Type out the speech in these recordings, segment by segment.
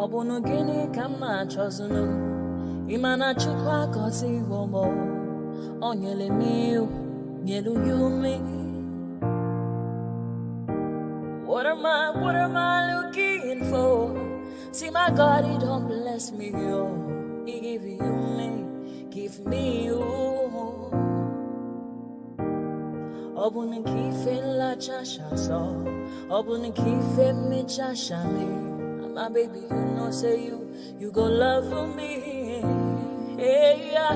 Obunu gini kama chozunu Imana chukwa kosi womo Onyele miu Nyelu yumi What am I looking for? See my God, he don't bless me, oh. He give you me, give me you. Obunu kife la chasha so Obunu kife me chasha me my baby, you know, say you go love for me. Hey, yeah.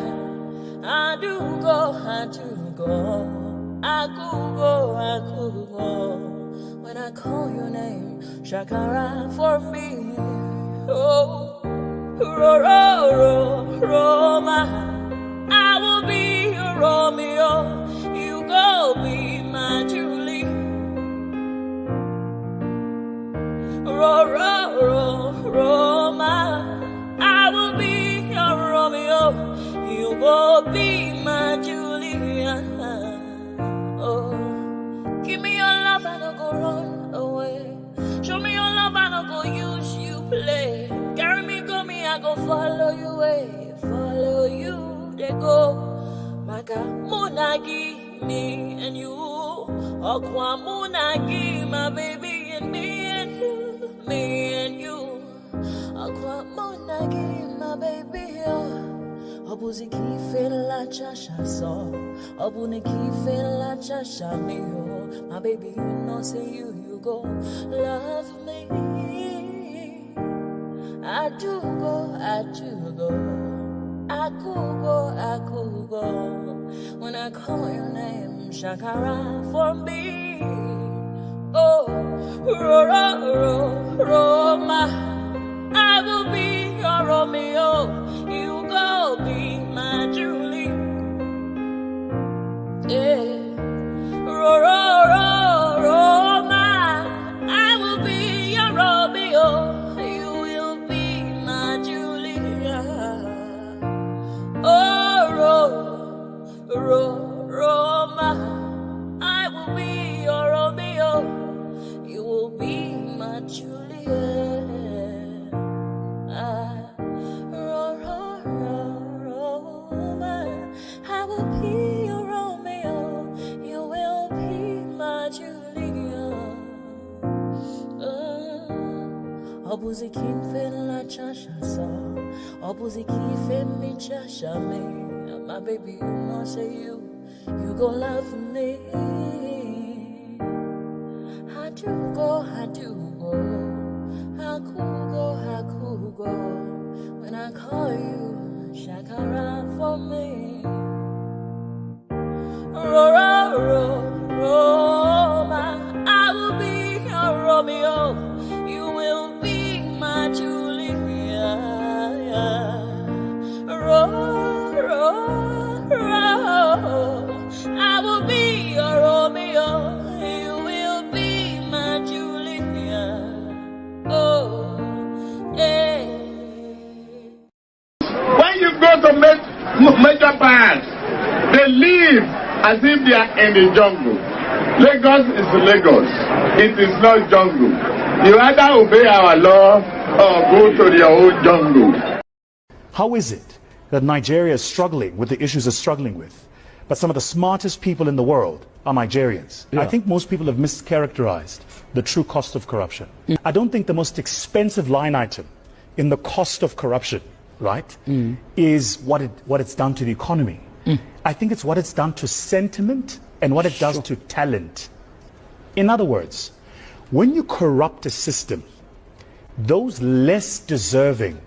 I do go. I could go. When I call your name, Shakara for me. Oh, Roma, I will be your Romeo. You go be my Julie. Roma, I will be your Romeo. You will be my Julia. Oh, give me your love and I'll go run away. Show me your love and I'll go use you play. Carry me, go me, I go follow you way. Follow you, they go. Maka munagi me and you. Okwa munagi, my baby and me and you. Me and you, Aqua Monagi, my baby. Obuzi kife la chasha so, Obuni kife la chasha me. My baby, you know, say you go love me. I do go. I could go. When I call your name, Shakara for me. Oh, Roma, I will be your Romeo. You go be my Julie. Yeah, Roma, I will be your Romeo. You will be my Julia. Oh, Roma, I will be your Romeo. You will be my Juliet. Roma, I will be your Romeo. You will be my Juliet. Obuzi kife la chasha so, Obuzi kife mi chasha me. My baby, you know, say you go love me. I do go. I could go. When I call you, Shakara for me. Roma, I will be your Romeo. You will be my Julia. I will be your Romeo. You will be my Julia. Oh, yeah. When you go to major parts, they live as if they are in the jungle. Lagos is Lagos. It is not jungle. You either obey our law or go to your own jungle. How is it that Nigeria is struggling with the issues it's struggling with, but some of the smartest people in the world are Nigerians? Yeah. I think most people have mischaracterized the true cost of corruption. I don't think the most expensive line item in the cost of corruption, right, is what it's done to the economy. I think it's what it's done to sentiment and what it does to talent. In other words, when you corrupt a system, those less deserving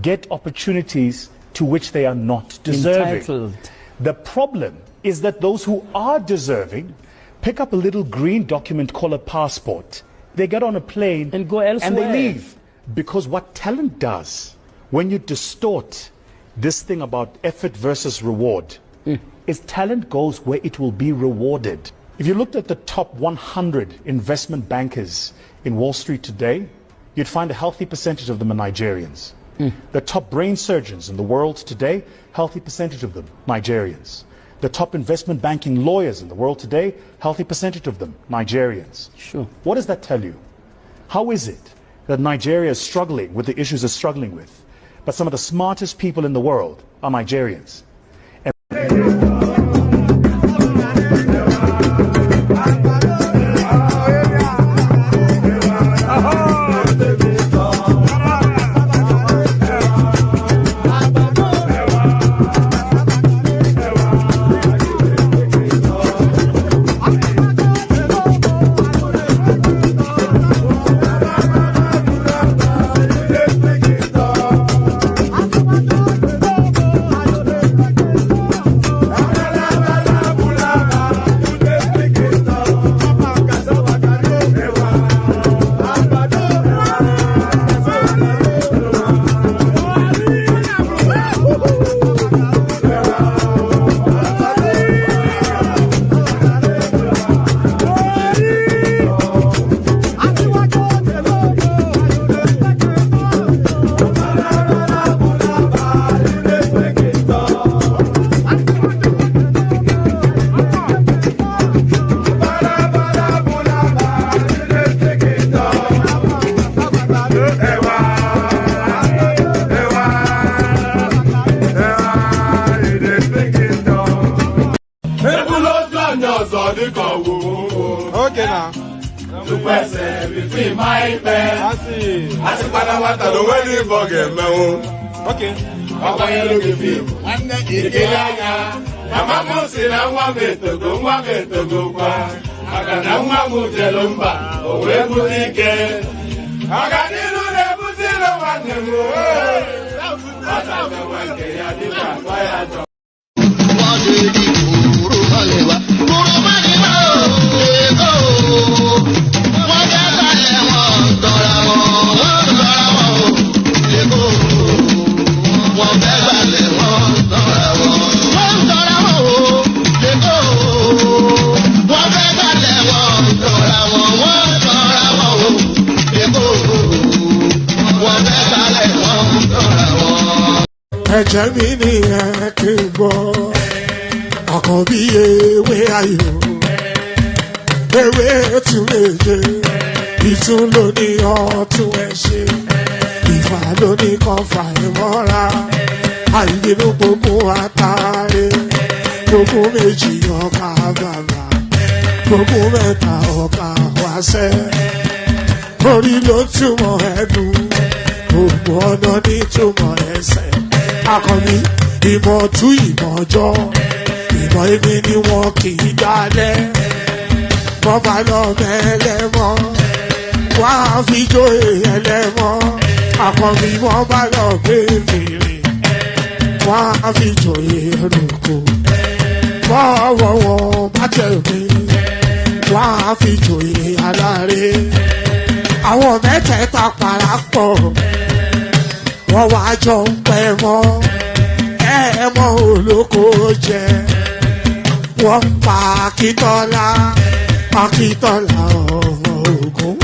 get opportunities to which they are not deserving. Entitled. The problem is that those who are deserving pick up a little green document called a passport. They get on a plane and go elsewhere. And they leave. Because what talent does, when you distort this thing about effort versus reward, is talent goes where it will be rewarded. If you looked at the top 100 investment bankers in Wall Street today, you'd find a healthy percentage of them are Nigerians. The top brain surgeons in the world today, healthy percentage of them, Nigerians. The top investment banking lawyers in the world today, healthy percentage of them, Nigerians. Sure. What does that tell you? How is it that Nigeria is struggling with the issues it's struggling with. But some of the smartest people in the world are Nigerians. Okay now. Okay. Ẹ̀jẹ̀ mi ni ẹ kí n gbọ́, àkọ́bí ewé ayò, ewé tún léje, ìtún ló ní ọ̀tún ẹ̀ ṣe, ìfà ló ní kan fà ẹ̀ mọ́ra, àìbínú gbogbo àtàrẹ, gbogbo méjì ọkà bàbà, gbogbo mẹ́ta ọkà wáṣẹ́, orí ló túmọ̀ ẹ̀dùn, gbogbo ọ̀nà ní túmọ̀ ẹsẹ̀. Akọni ìmọ̀ tú ìmọ̀ ọjọ́, ìmọ̀ èmi ni wọn kì í dálẹ̀. Wọ́n bá lọ mẹ́lẹ́mọ́, wọ́n á fi jóye ẹlẹ́mọ́. Akọni wọ́n bá lọ gbé fèrè, wọ́n á fi jóye ẹlòkò. Bọ́ọ̀wọ̀ wọn bá tẹ̀lé, wọ́n á fi jóye aláre. Àwọn mẹ́tẹ̀ẹ̀ta parapọ̀, wọ́n wá jọ ń pẹ́ mọ́, ẹ̀ẹ́mọ́ olóko jẹ. Wọ́n ń pa Akíntọ́lá, Akíntọ́lá ọmọ Ògún.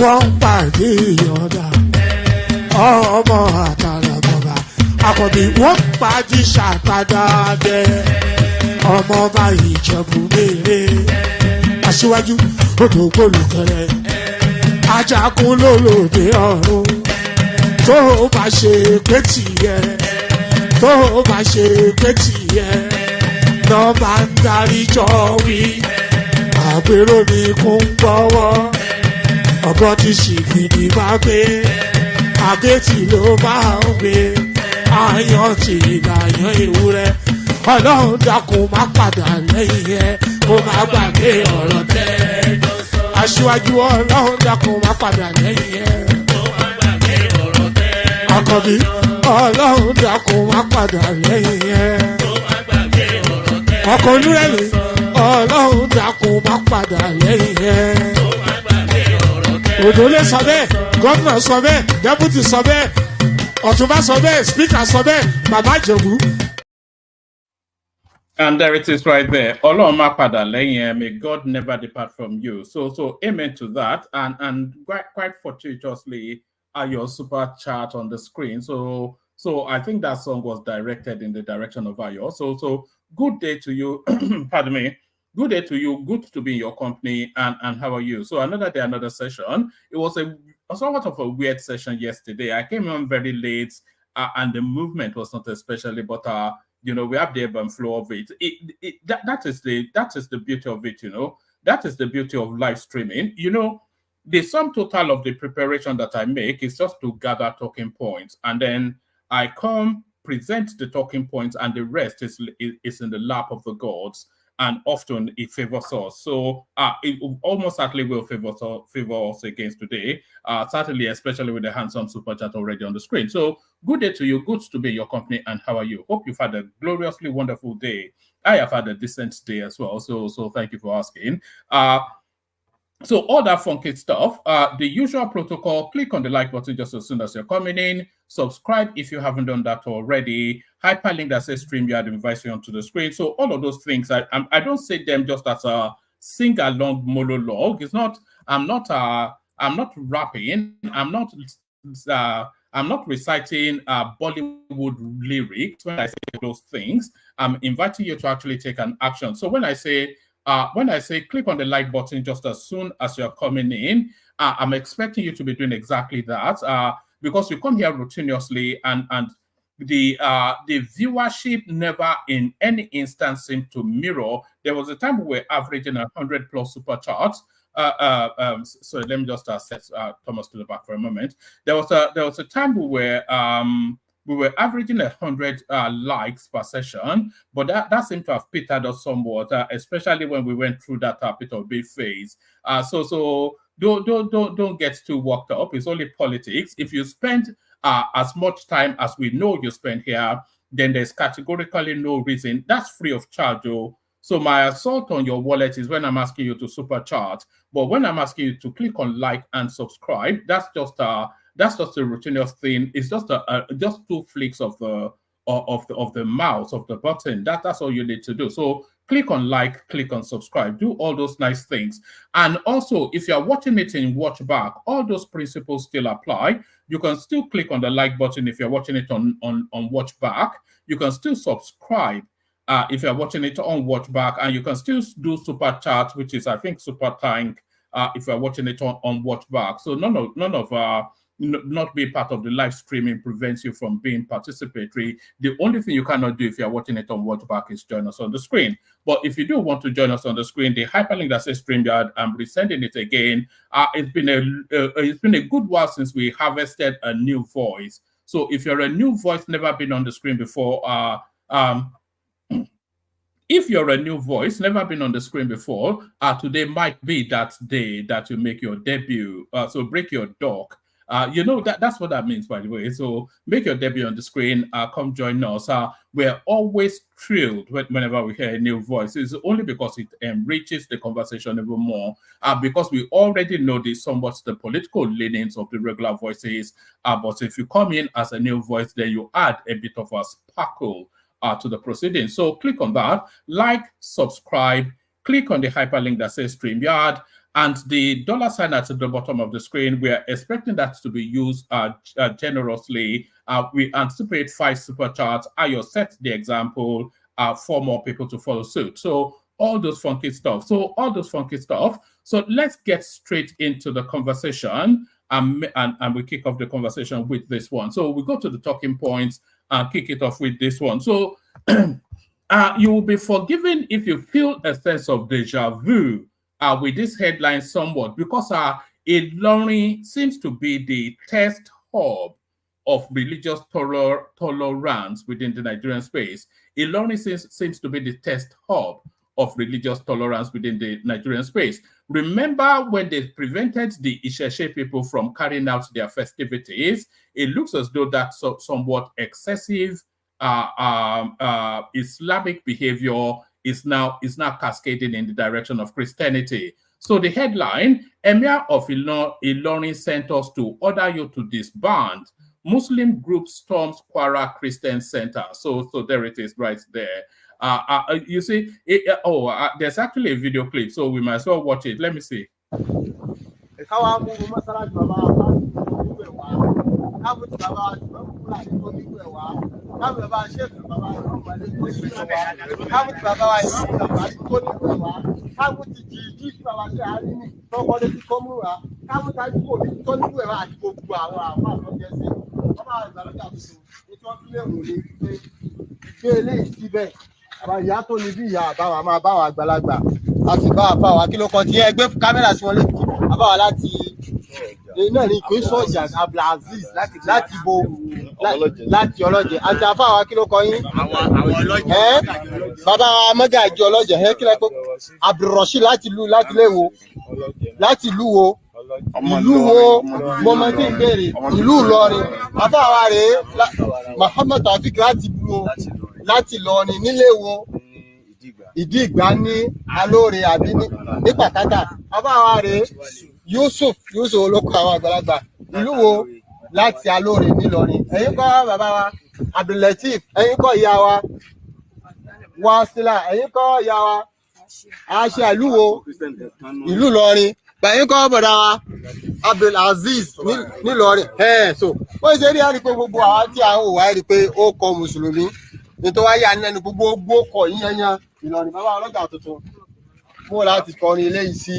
Wọ́n ń pàdé Ìyọ̀dà, ọmọ Àtàlàbọ̀bà. Àkọ́bí wọ́n ń pàdé Ṣàtàdàdẹ, ọmọ ọba Ìjẹ̀bú Mèrè. Aṣíwájú odò gbólùkẹrẹ, Ajagun lólòdì ọ̀run. Tó o bá ṣe pé tìyẹ, tó o bá ṣe pé tìyẹ, lọ́ bá ń darí jọ wí. Àpérò mi kún gbọ́wọ́, ọ̀gọ́ ti ṣìgìdì máa gbé, àgétì ló máa ń gbé, àyàn ti ìlàyàn ewúrẹ́. Ọlọ́run dákun má padà lẹ́yìn ẹ, kó má gbàgbé ọ̀rọ̀ tẹ́. Aṣíwájú Ọlọ́run dákun má padà lẹ́yìn ẹ. Àkọ́bí Ọlọ́run dákun má padà lẹ́yìn ẹ. Ọkọ̀ olúrẹ̀lẹ̀ Ọlọ́run dákun má padà lẹ́yìn ẹ. Òdòlé sọ bẹ́ẹ̀, gómìnà sọ bẹ́ẹ̀, dẹ́pútì sọ bẹ́ẹ̀, ọ̀túnbá sọ bẹ́ẹ̀, spíkà sọ bẹ́ẹ̀, bàbá Ìjẹ̀bú. And there it is right there. Ọlọ́run má padà lẹ́yìn ẹ. May God never depart from you. So amen to that. And quite fortuitously, your super chat on the screen. So I think that song was directed in the direction of Ayo. So good day to you. Pardon me. good day to you. Good to be in your company. And how are you? So another day, another session. It was a somewhat of a weird session yesterday. I came on very late, and the movement was not especially, but we have the ebb and flow of it. That is the beauty of it. That is the beauty of live streaming. The sum total of the preparation that I make is just to gather talking points, and then I come present the talking points, and the rest is in the lap of the gods, and often it favors us. So it almost certainly will favor us against today, certainly, especially with the handsome super chat already on the screen. So good day to you, good to be in your company, and how are you? Hope you've had a gloriously wonderful day. I have had a decent day as well, so thank you for asking. So all that funky stuff, the usual protocol, click on the like button just as soon as you're coming in, subscribe if you haven't done that already, hyperlink that says StreamYard invites you onto the screen. So all of those things, I don't say them just as a sing-along monologue. It's not, I'm not rapping, I'm not reciting Bollywood lyrics when I say those things. I'm inviting you to actually take an action. So when I say click on the like button just as soon as you're coming in, I'm expecting you to be doing exactly that, because you come here routinely, and the viewership never in any instance seemed to mirror. There was a time we were averaging 100 plus super charts. So let me just set Thomas to the back for a moment. There was a time we were averaging 100 likes per session, but that seemed to have petered us somewhat, especially when we went through that bit of big phase. So don't get too worked up. It's only politics. If you spend as much time as we know you spend here, then there's categorically no reason. That's free of charge, though. So my assault on your wallet is when I'm asking you to supercharge, but when I'm asking you to click on like and subscribe, that's just a routinous thing. It's just just 2 flicks of the mouse of the button. That's all you need to do. So click on like, click on subscribe, do all those nice things. And also, if you're watching it in watch back, all those principles still apply. You can still click on the like button if you're watching it on watch back. You can still subscribe if you're watching it on watch back, and you can still do super chat, which is I think super tank, if you're watching it on watch back. So none of not being part of the live streaming prevents you from being participatory. The only thing you cannot do if you're watching it on watch back is join us on the screen. But if you do want to join us on the screen, the hyperlink that says StreamYard, I'm resending it again. It's been a good while since we harvested a new voice. So if you're a new voice, never been on the screen before, if you're a new voice, never been on the screen before, today might be that day that you make your debut. So break your dog. That's what that means, by the way. So make your debut on the screen. Come join us. We're always thrilled whenever we hear a new voice. It's only because it enriches the conversation even more. Because we already know somewhat the political leanings of the regular voices. But if you come in as a new voice, then you add a bit of a sparkle to the proceedings. So click on that, like, subscribe, click on the hyperlink that says StreamYard, and the $ at the bottom of the screen. We are expecting that to be used generously. We anticipate 5 super chats. Ayo set the example for more people to follow suit. So all those funky stuff. So let's get straight into the conversation, and we kick off the conversation with this one. So we go to the talking points and kick it off with this one. So you will be forgiven if you feel a sense of deja vu with this headline somewhat, because Ilorin seems to be the test hub of religious tolerance within the Nigerian space. Ilorin seems to be the test hub of religious tolerance within the Nigerian space. Remember when they prevented the Isheshe people from carrying out their festivities? It looks as though that somewhat excessive Islamic behavior is now cascading in the direction of Christianity. So the headline, Emir of Ilorin sent us to order you to disband. Muslim group storms Kwara Christian Center. So there it is right there. You see, there's actually a video clip, so we might as well watch it. Let me see. káwọn bàbá ṣètò bàbá káwọn ti bàbá wa yìí bàbá tó ní ìwé wa káwọn ti jì í tí bàbá ṣe àárín ní tọkọ lé tí kò mú wa káwọn ta kò ní tó ní ìwé wa àti gbogbo àwọn àtọ́jẹ sí bàbá ìgbàlódé àtúntò ní tí wọ́n fi lè wò lé pé gbé eléyìí síbẹ̀ àbá ìyá tó ní bí ìyá àbáwá máa báwa àgbàlagbà láti bá àbáwá kí ló kọ tí ẹ gbé kámẹ́rà sí wọn létí àbáwá láti náà ní ìpín sọ́jà Abdulaziz láti bo láti ọlọ́jẹ àti àfáwá kí ló kọ yín àwọn ọlọ́jẹ bàbá mọ́gàjì ọlọ́jẹ kí ló kọ Abdulrasheed láti léwo láti ìlú wo mọ́mọ́tì ń béèrè ìlú Ìlọrin àfáwá rèé Muhammad Taofik láti Ìlọrin nílé wo ìdí ìgbà ní alóore àbí ní pàtàkà àfáwá rèé Yusuf olóko àwọn àgbàlagbà ìlú wo láti alóore nílọrin ẹ̀yin kọ́ bàbá wa Abdulateef ẹ̀yin kọ́ ìyá wa Wasila ẹ̀yin kọ́ ìyá wa àṣà ìlú wo ìlú Ìlọrin ẹ̀yin kọ́ bọ̀dá wa Abdulaziz nílọrin so wọ́n ṣe rí àrí pé gbogbo àwa tí à ń wò wá rí pé ó kọ mùsùlùmí nítorí wáyé ànílẹ́nu gbogbo kọ̀ yíyan Ìlọrin bàbá ọlọ́jà tuntun mú láti kọrin eléyìí sí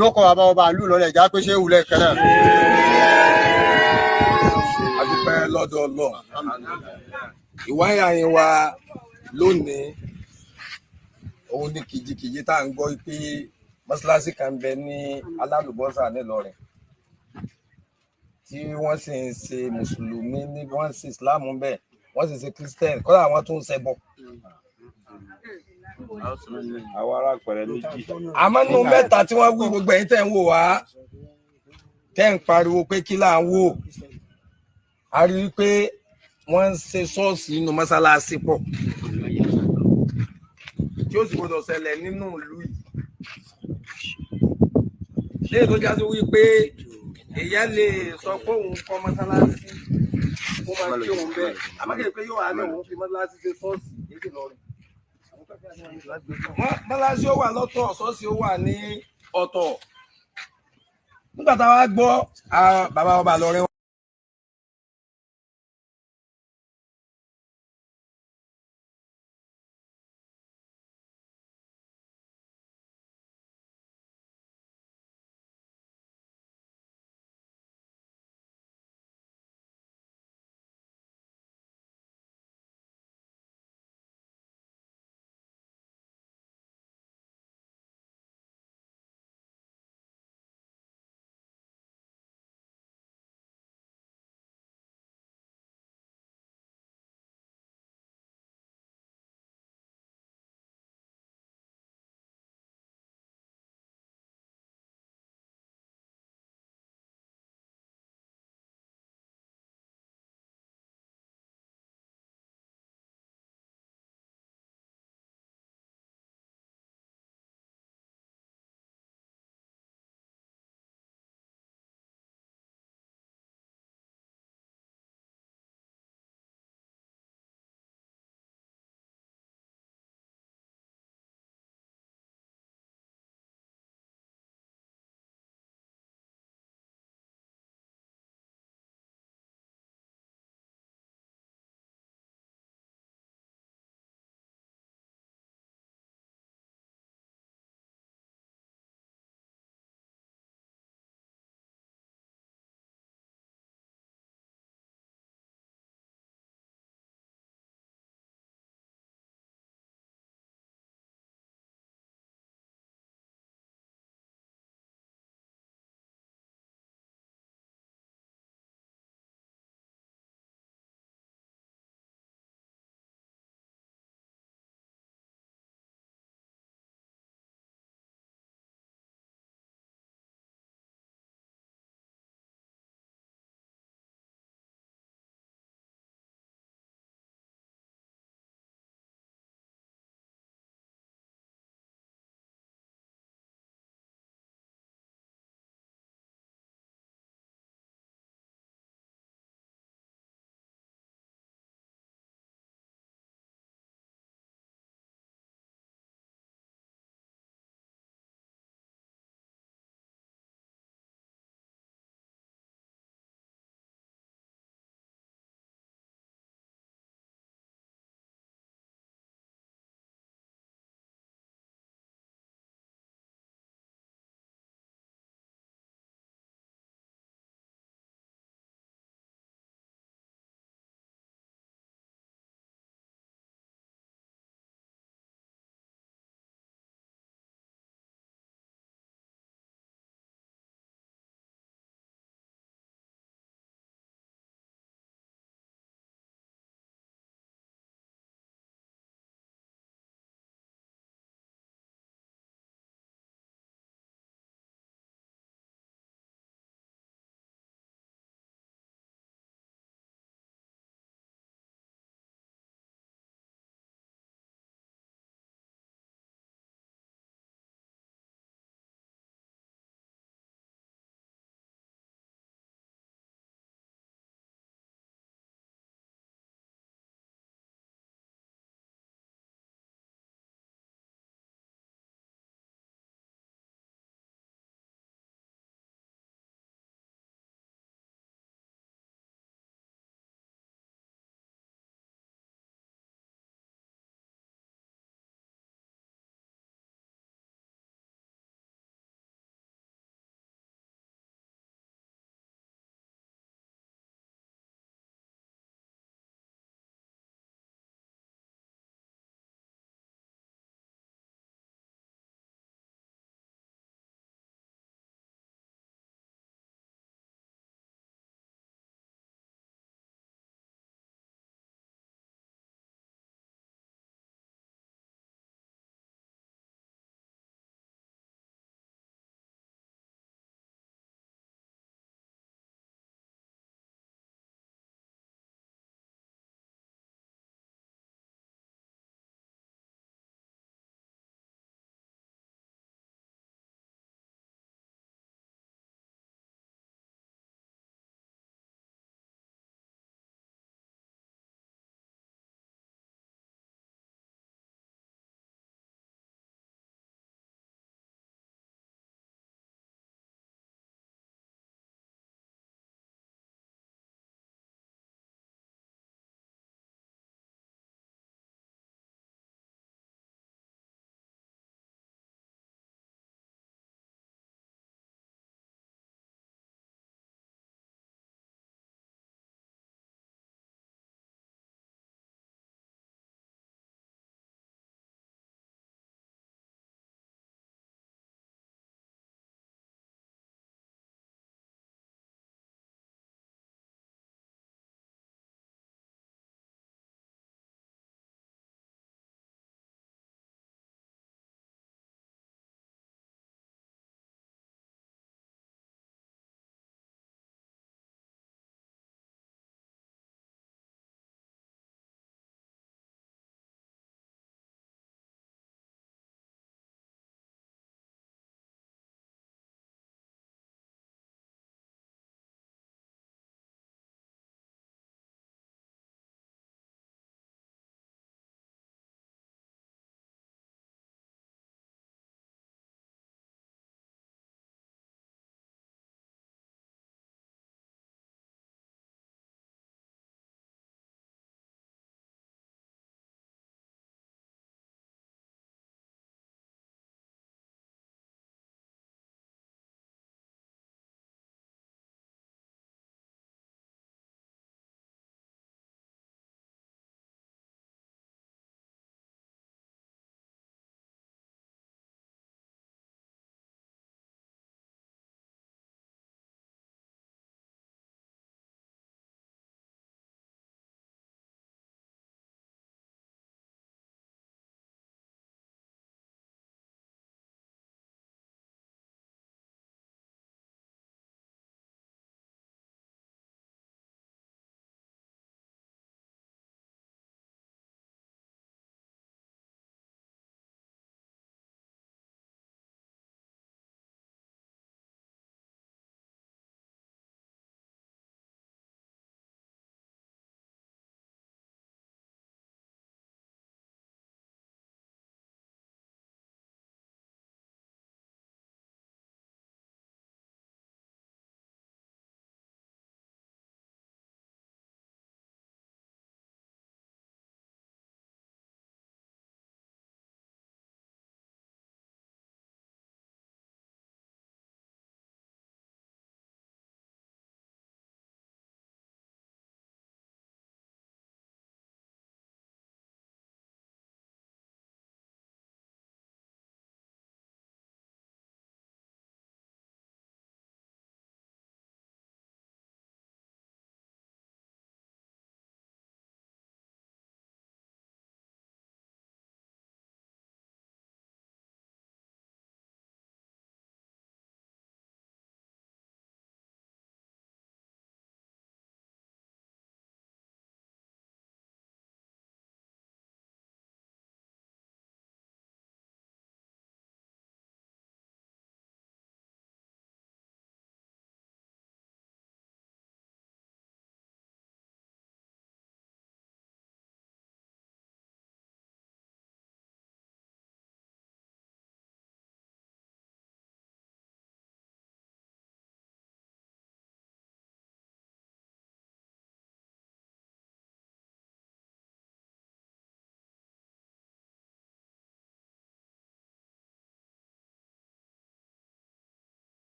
lókọ bàbá ọba ìlú Ìlọrin ẹ̀já pé ṣé ìwúlẹ̀ kan náà. a dúpẹ́ lọ́dọ̀ Ọlọ́run ìwáyà yẹn wa lónìí òun ní kìjikìji tá à ń gbọ́ pé mọ́ṣáláṣí kan bẹ ní Alálùbọ́sà nílọrin tí wọ́n sì ń ṣe mùsùlùmí ní wọ́n sì ìsìláàmù bẹ́ẹ̀ wọ́n sì ṣe kírísítẹ́nì kọ́lá àwọn tó ń ṣẹbọ. àwọn ará pẹ̀rẹ̀ méjì. àmọ́ nínú mẹ́ta tí wọ́n wí gbogbo ẹ̀yin tẹ́ ń wò wá tẹ́ ń pariwo pé kí là ń wò a rí i pé wọ́n ń ṣe ṣọ́ọ̀ṣì nínú mọ́ṣáláṣí pọ̀ tí ó sì gbọdọ̀ ṣẹlẹ̀ nínú ìlú yìí. léè tó já sí wípé èèyàn lè sọ pé òun kọ́ mọ́ṣáláṣí ó máa kí òun bẹ́ẹ̀ àmọ́kẹ́ pé yóò wá ní òun fi mọ́ṣáláṣí ṣe ṣọ́ọ̀ṣì èdè lọ́rùn. mọ́ṣáláṣí ó wà lọ́tọ̀ ṣọ́ọ̀ṣì ó wà ní ọ̀tọ̀ nígbà táwa gbọ́ bàbá ọba Ìlọrin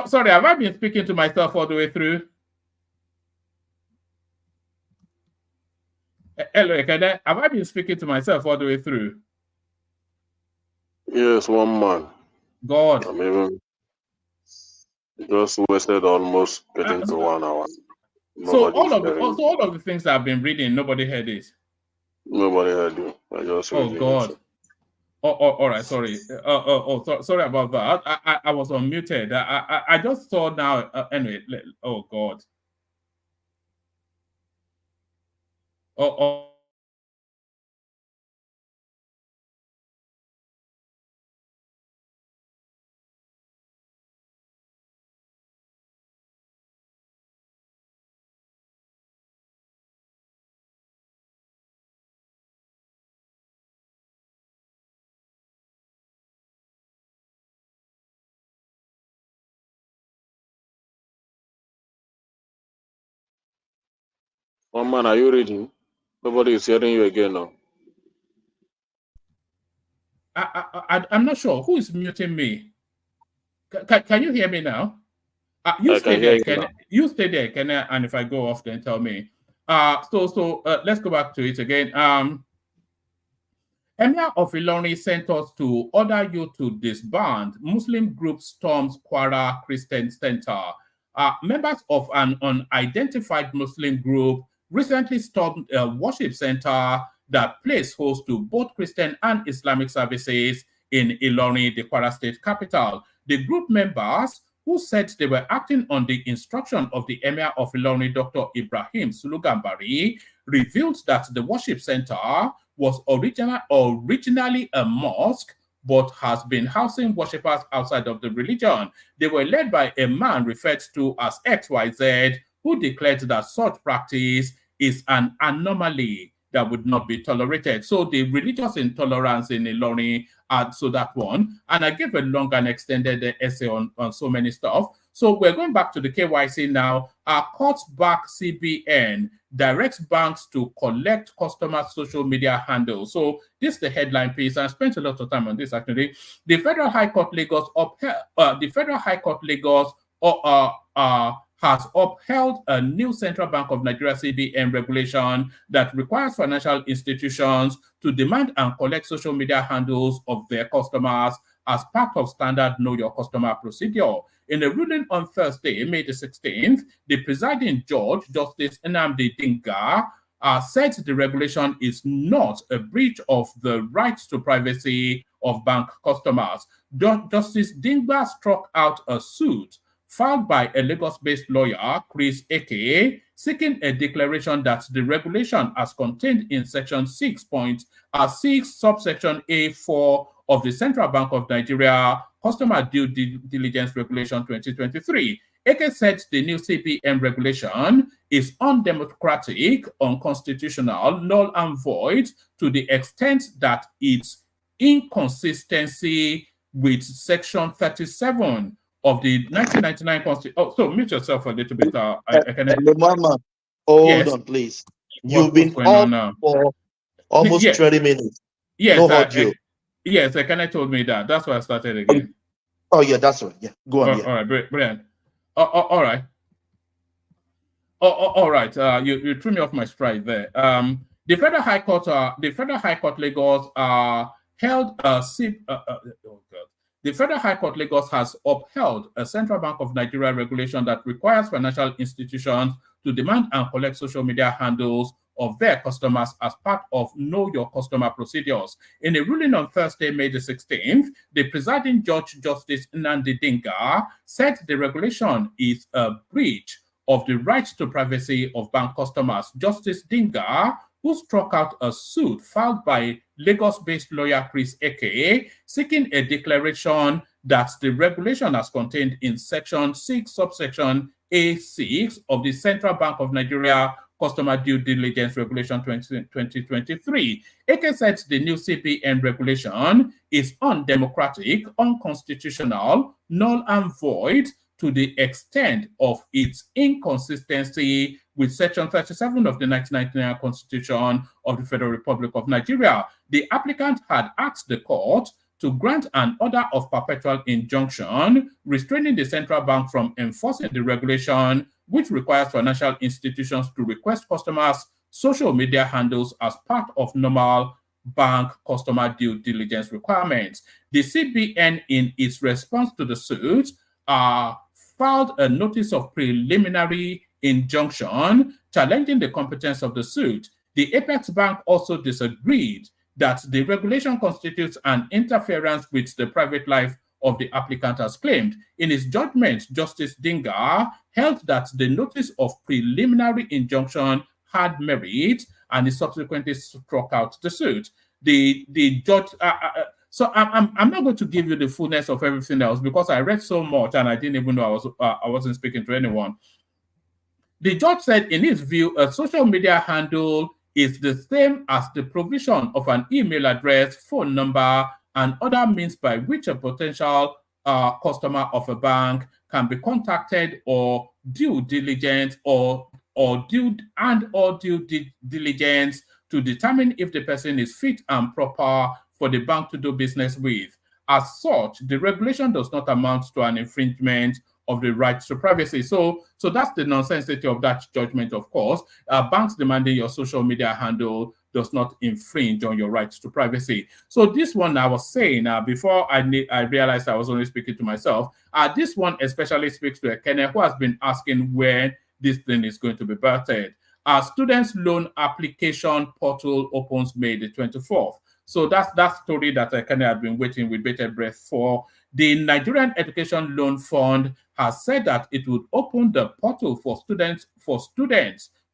Sorry, have I been speaking to myself all the way through? Hello, Ekene. Have I been speaking to myself all the way through? Yes, one man. God. I'm even just wasted almost getting to 1 hour. So Nobody's hearing. all of the things I've been reading, nobody heard it. Nobody heard you. I just Oh reading God. it. All right. Sorry. Sorry about that. I was unmuted. I just saw now. Anyway. Oh God. Oh. One man, are you reading? Nobody is hearing you again now. I'm not sure who is muting me. Can you hear me now? You I stay can hear there, you now. you stay there, Ken, and if I go off, then tell me. So let's go back to it again. Emir of Ilorin sent us to order you to disband. Muslim group storms Kwara Christian Center. Members of an unidentified Muslim group recently stormed a worship center that plays host to both Christian and Islamic services in Ilorin, the Kwara state capital. The group members, who said they were acting on the instruction of the Emir of Ilorin, Dr. Ibrahim Sulugambari, revealed that the worship center was originally a mosque, but has been housing worshippers outside of the religion. They were led by a man referred to as XYZ, who declared that such practice is an anomaly that would not be tolerated. So the religious intolerance in Ilorin, so that one. And I gave a long and extended essay on so many stuff. So we're going back to the KYC now. Courts back CBN directs banks to collect customers' social media handles. So this is the headline piece. I spent a lot of time on this actually. The Federal High Court Lagos has upheld a new Central Bank of Nigeria CBN regulation that requires financial institutions to demand and collect social media handles of their customers as part of standard Know Your Customer procedure. In a ruling on Thursday, May the 16th, the presiding judge, Justice Nnamdi Dinga, said the regulation is not a breach of the rights to privacy of bank customers. Justice Dinga struck out a suit filed by a Lagos-based lawyer, Chris Eke, seeking a declaration that the regulation as contained in Section 6.6, subsection A4 of the Central Bank of Nigeria Customer Due Diligence Regulation 2023. Eke said the new CBN regulation is undemocratic, unconstitutional, null and void to the extent that its inconsistency with Section 37 of the 1999 Constitution. Oh, so mute yourself a little bit. Mama, hold yes. on, please. What's going on now? For almost 30 minutes. Yes, no audio. Yes, Ekene told me that. That's why I started again. Oh, yeah, that's right. Yeah, go on. All right, brilliant. All right. All right. You threw me off my stride there. The Federal High Court Lagos held a The Federal High Court Lagos has upheld a Central Bank of Nigeria regulation that requires financial institutions to demand and collect social media handles of their customers as part of Know Your Customer procedures. In a ruling on Thursday, May the 16th, the presiding judge, Justice Nnamdi Dinga, said the regulation is a breach of the right to privacy of bank customers. Justice Dinga, who struck out a suit filed by Lagos-based lawyer Chris Eke, seeking a declaration that the regulation as contained in Section 6, subsection A6 of the Central Bank of Nigeria Customer Due Diligence Regulation 2023. Eke said the new CBN regulation is undemocratic, unconstitutional, null and void to the extent of its inconsistency with Section 37 of the 1999 Constitution of the Federal Republic of Nigeria. The applicant had asked the court to grant an order of perpetual injunction restraining the central bank from enforcing the regulation which requires financial institutions to request customers' social media handles as part of normal bank customer due diligence requirements. The CBN, in its response to the suit, filed a notice of preliminary injunction challenging the competence of the suit. The Apex Bank also disagreed that the regulation constitutes an interference with the private life of the applicant as claimed. In his judgment, Justice Dinga held that the notice of preliminary injunction had merit, and he subsequently struck out the suit. The judge... So I'm not going to give you the fullness of everything else because I read so much and I didn't even know I wasn't speaking to anyone. The judge said, in his view, a social media handle is the same as the provision of an email address, phone number, and other means by which a potential customer of a bank can be contacted or due diligence or due diligence to determine if the person is fit and proper for the bank to do business with. As such, the regulation does not amount to an infringement of the right to privacy. So that's the nonsensity of that judgment, of course. Banks demanding your social media handle does not infringe on your right to privacy. So this one I was saying, before I realized I was only speaking to myself, this one especially speaks to Ekene, who has been asking when this thing is going to be birthed. Students' loan application portal opens May the 24th. So that's that story that I kind of have been waiting with bated breath for. The Nigerian Education Loan Fund has said that it would open the portal for students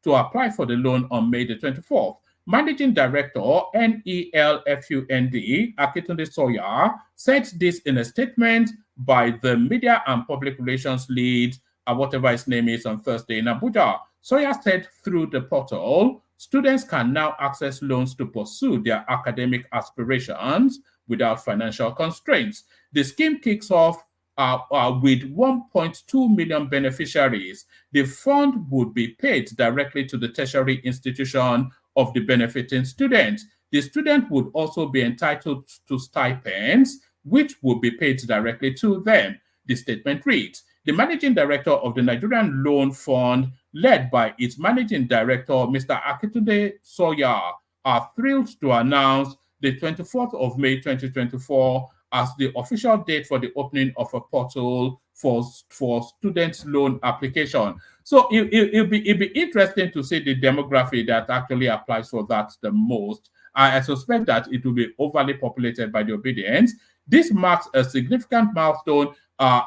to apply for the loan on May the 24th. Managing Director, NELFUND, Akitunde Sawyer, said this in a statement by the Media and Public Relations Lead, whatever his name is, on Thursday in Abuja. Sawyer said through the portal, students can now access loans to pursue their academic aspirations without financial constraints. The scheme kicks off with 1.2 million beneficiaries. The fund would be paid directly to the tertiary institution of the benefiting student. The student would also be entitled to stipends, which would be paid directly to them. The statement reads, the managing director of the Nigerian Loan Fund, led by its managing director, Mr. Akitunde Sawyer, are thrilled to announce the 24th of May 2024 as the official date for the opening of a portal for students' loan application. So it'll be interesting to see the demography that actually applies for that the most. I suspect that it will be overly populated by the obedience. This marks a significant milestone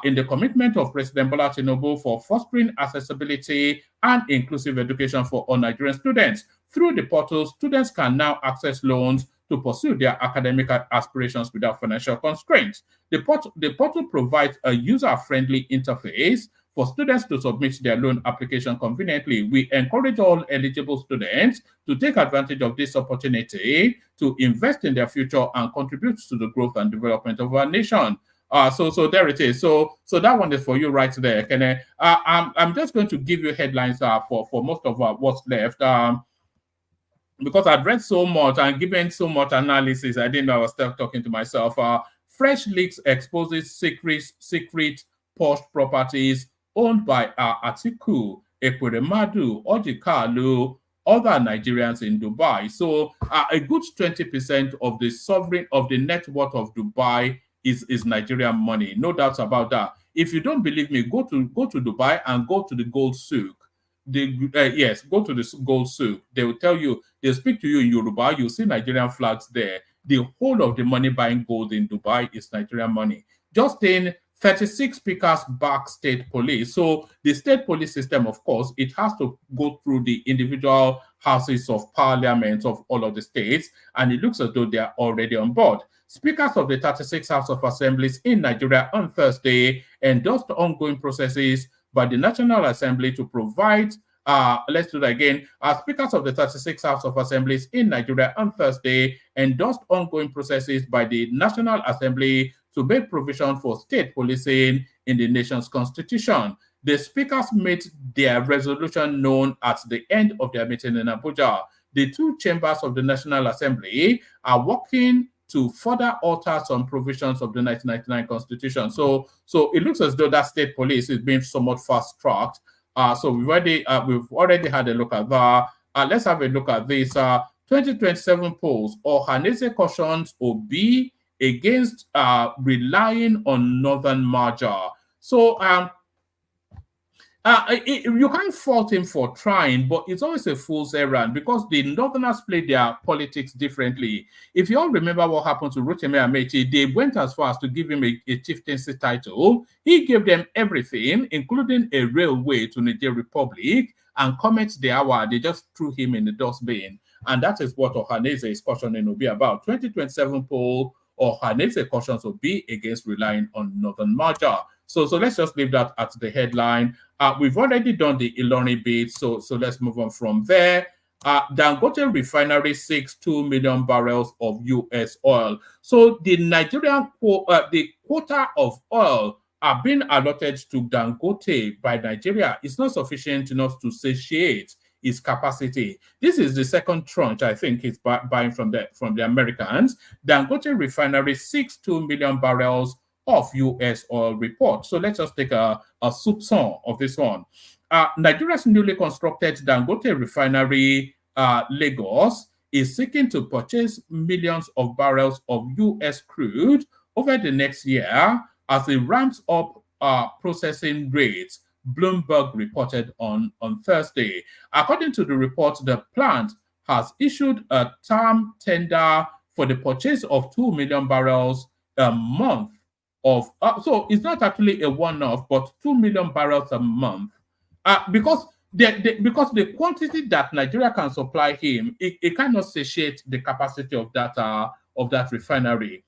in the commitment of President Bola Tinubu for fostering accessibility and inclusive education for all Nigerian students. Through the portal, students can now access loans to pursue their academic aspirations without financial constraints. The portal provides a user-friendly interface for students to submit their loan application conveniently. We encourage all eligible students to take advantage of this opportunity to invest in their future and contribute to the growth and development of our nation. So there it is. So that one is for you right there, Kene. I'm just going to give you headlines for most of what's left. Because I've read so much and given so much analysis, I didn't know I was still talking to myself. Fresh leaks exposes secret posh properties owned by Atiku, Ekweremadu, Ojikalu, other Nigerians in Dubai. So a good 20% of the net worth of Dubai is Nigerian money. No doubts about that. If you don't believe me, go to Dubai and go to the gold souk. Yes, go to the gold souk. They will tell you, they'll speak to you in Yoruba, you'll see Nigerian flags there. The whole of the money buying gold in Dubai is Nigerian money. Just in 36 speakers back state police. So the state police system, of course, it has to go through the individual houses of parliament of all of the states, and it looks as though they are already on board. Speakers of the 36 House of Assemblies in Nigeria on Thursday endorsed ongoing processes by the National Assembly to provide, let's do that again. Speakers of the 36 House of Assemblies in Nigeria on Thursday endorsed ongoing processes by the National Assembly to make provision for state policing in the nation's constitution. The speakers made their resolution known at the end of their meeting in Abuja. The two chambers of the National Assembly are working to further alter some provisions of the 1999 Constitution. So it looks as though that state police is being somewhat fast-tracked. So we've already had a look at that. Let's have a look at this. 2027 polls. Ohaneze cautions Obi against relying on Northern merger. So you can't fault him for trying, but it's always a fool's errand because the Northerners play their politics differently. If you all remember what happened to Rotimi Amechi, they went as far as to give him a chieftaincy title. He gave them everything, including a railway to Niger Republic, and comments the hour, they just threw him in the dustbin. And that is what Ohaneze is cautioning Obi about. 2027 poll, Ohaneze cautions Obi against relying on Northern merger. So let's just leave that at the headline. We've already done the Ilorin bit, so let's move on from there. Dangote refinery seeks 2 million barrels of U.S. oil. So the Nigerian the quota of oil are being allotted to Dangote by Nigeria. It's not sufficient enough to satiate its capacity. This is the second tranche, I think, it's buying from the Americans. Dangote refinery seeks 2 million barrels of U.S. oil report. So let's just take a soupçon of this one. Nigeria's newly constructed Dangote refinery, Lagos, is seeking to purchase millions of barrels of U.S. crude over the next year as it ramps up processing rates, Bloomberg reported on Thursday. According to the report, the plant has issued a term tender for the purchase of 2 million barrels a month of, so it's not actually a one-off, but 2 million barrels a month, because the quantity that Nigeria can supply him, it cannot satiate the capacity of that refinery.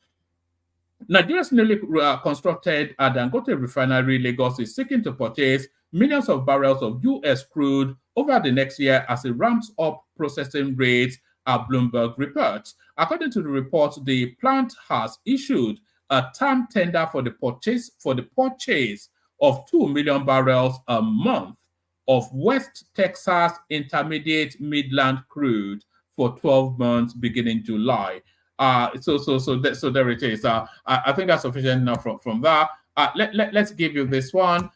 Nigeria's newly constructed Dangote refinery, Lagos, is seeking to purchase millions of barrels of U.S. crude over the next year as it ramps up processing rates, Bloomberg reports. According to the report, the plant has issued a term tender for the purchase of 2 million barrels a month of West Texas Intermediate Midland crude for 12 months beginning July. So there it is. I think that's sufficient enough from that. Let's give you this one.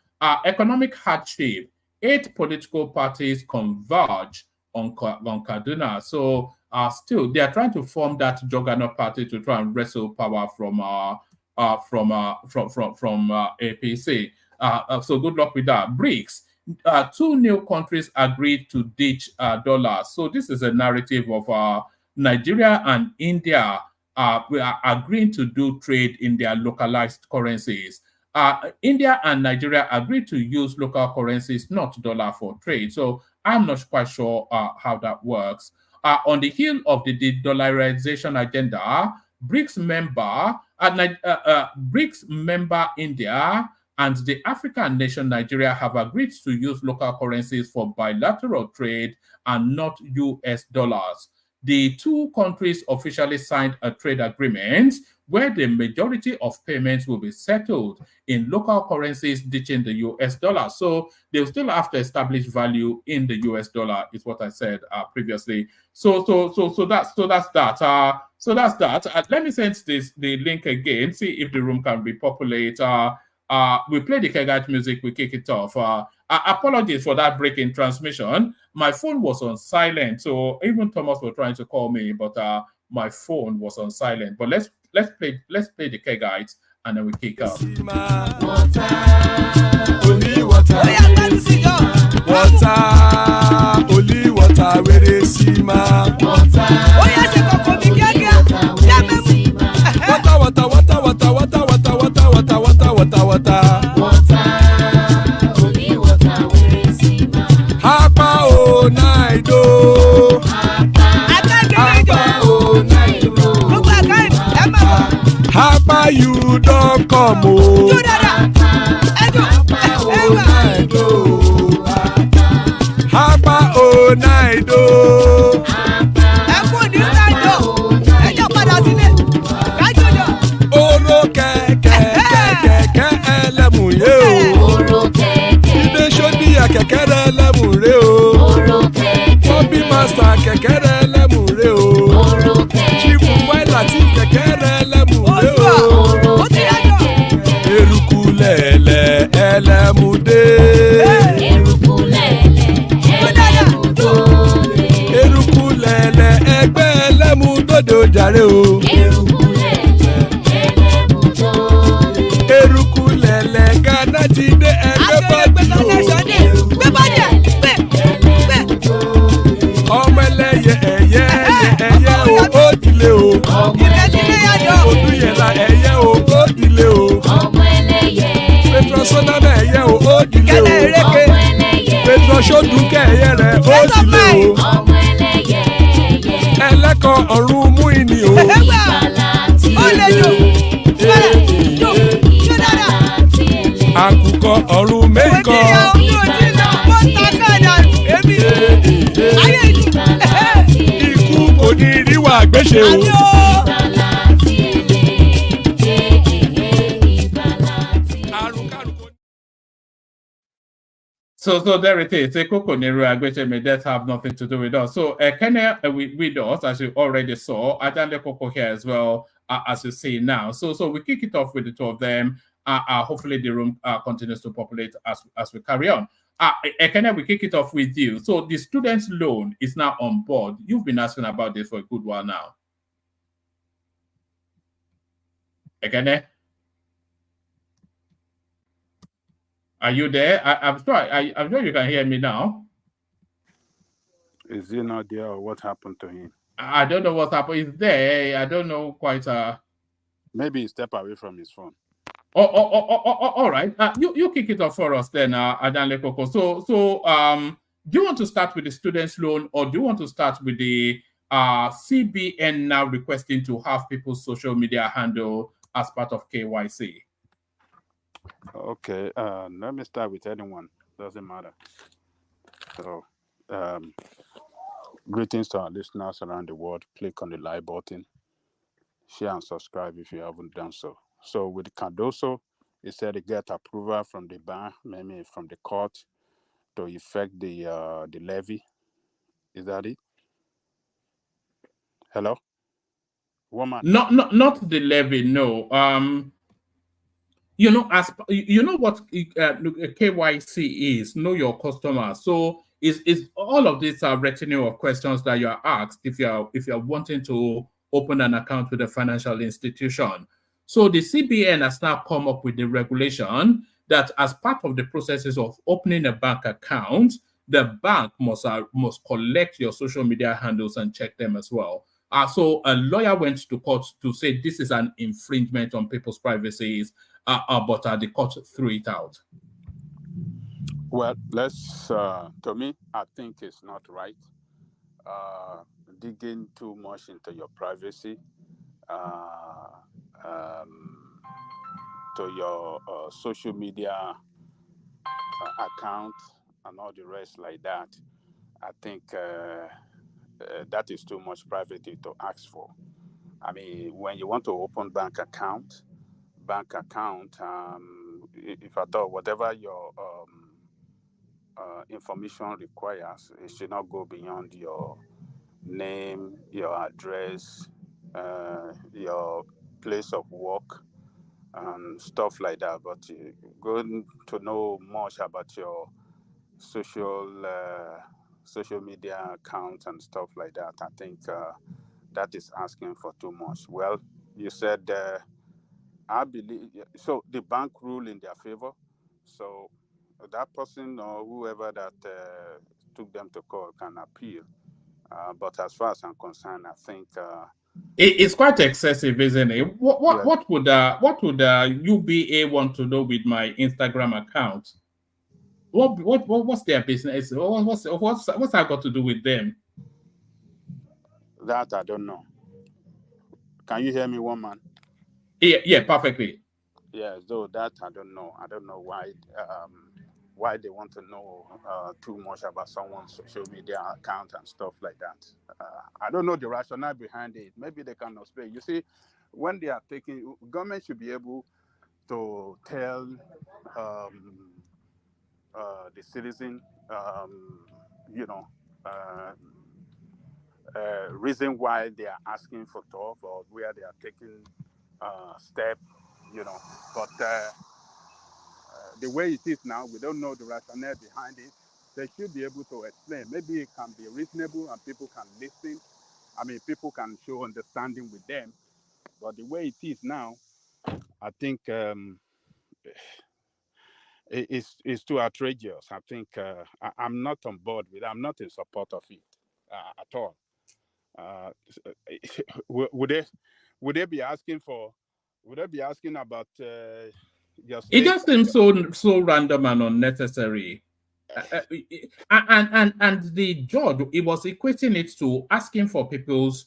Economic hardship. 8 political parties converge on Kaduna. So still, they are trying to form that juggernaut party to try and wrestle power from APC. So good luck with that. BRICS. 2 new countries agreed to ditch dollars. So this is a narrative of Nigeria and India we are agreeing to do trade in their localized currencies. India and Nigeria agreed to use local currencies, not dollar, for trade. So I'm not quite sure how that works. On the heel of the de-dollarization agenda, BRICS member India and the African nation Nigeria have agreed to use local currencies for bilateral trade and not US dollars. The 2 countries officially signed a trade agreement where the majority of payments will be settled in local currencies ditching the US dollar. So they'll still have to establish value in the US dollar, is what I said previously. So that's that. Let me send the link again, see if the room can repopulate. We play the Kegite music, we kick it off. Apologies for that break in transmission. My phone was on silent, so even Thomas was trying to call me, but my phone was on silent. But let's play the Kegites and then we kick off. Water, only water, only water, where they see ma. Water, only water, where they see ma. Hapa o naido, hapa o naido, hapa you don't come o. Hapa o naido. Oro kẹ̀kẹ́ ẹlẹ́mù yé o. Ilé sọ́dí kẹ̀kẹ́ ẹlẹ́mù ré o. Hobby master kẹ̀kẹ́ ẹlẹ́mù ré o. Chief White Latif kẹ̀kẹ́ ọ̀run mú ìní o. Ó lè lò. Àkùkọ ọ̀run méjìkọ. Ikú kò ní ríwà gbéṣe o. So there it is. May that have nothing to do with us. So Kenya with us, as you already saw, Adande Koko here as well, as you see now. So we kick it off with the two of them. Hopefully the room continues to populate as we carry on. Kenya, we kick it off with you. So the student's loan is now on board. You've been asking about this for a good while now. Kenya? Are you there? I'm sure you can hear me now. Is he not there, or what happened to him? I don't know what happened. He's there. I don't know quite. Maybe he stepped away from his phone. All right. You kick it off for us then, Adanle Koko. So do you want to start with the student's loan, or do you want to start with the CBN now requesting to have people's social media handle as part of KYC? Okay, let me start with anyone. Doesn't matter. So, greetings to our listeners around the world. Click on the like button. Share and subscribe if you haven't done so. So with Cardoso, he said to get approval from the bank, maybe from the court, to effect the levy. Is that it? Hello? Woman. Not the levy, no. You know what KYC is, know your customer. So is all of these retinue of questions that you are asked if you're wanting to open an account with a financial institution. So the CBN has now come up with the regulation that as part of the processes of opening a bank account, the bank must collect your social media handles and check them as well. So a lawyer went to court to say this is an infringement on people's privacies, but the court threw it out. Well, to me, I think it's not right. Digging too much into your privacy, to your social media account and all the rest like that. I think that is too much privacy to ask for. I mean, when you want to open bank account, if I thought whatever your information requires, it should not go beyond your name, your address, your place of work, and stuff like that. But going to know much about your social media account and stuff like that, I think that is asking for too much. Well, you said I believe so. The bank ruled in their favor, so that person or whoever that took them to court can appeal. But as far as I'm concerned, I think it's quite excessive, isn't it? What would UBA want to know with my Instagram account? What's their business? What's that got to do with them? That I don't know. Can you hear me, woman? Yeah, perfectly. Yeah, so that I don't know. I don't know why they want to know too much about someone's social media account and stuff like that. I don't know the rationale behind it. Maybe they cannot speak. You see, when they are taking, government should be able to tell the citizen, reason why they are asking for talk or where they are taking step, But the way it is now, we don't know the rationale behind it. They should be able to explain. Maybe it can be reasonable and people can listen. I mean, people can show understanding with them. But the way it is now, I think it's too outrageous. I think I'm not on board with it. I'm not in support of it at all. Would they be asking for? Would they be asking about your state? It just seems so random and unnecessary. And the judge, it was equating it to asking for people's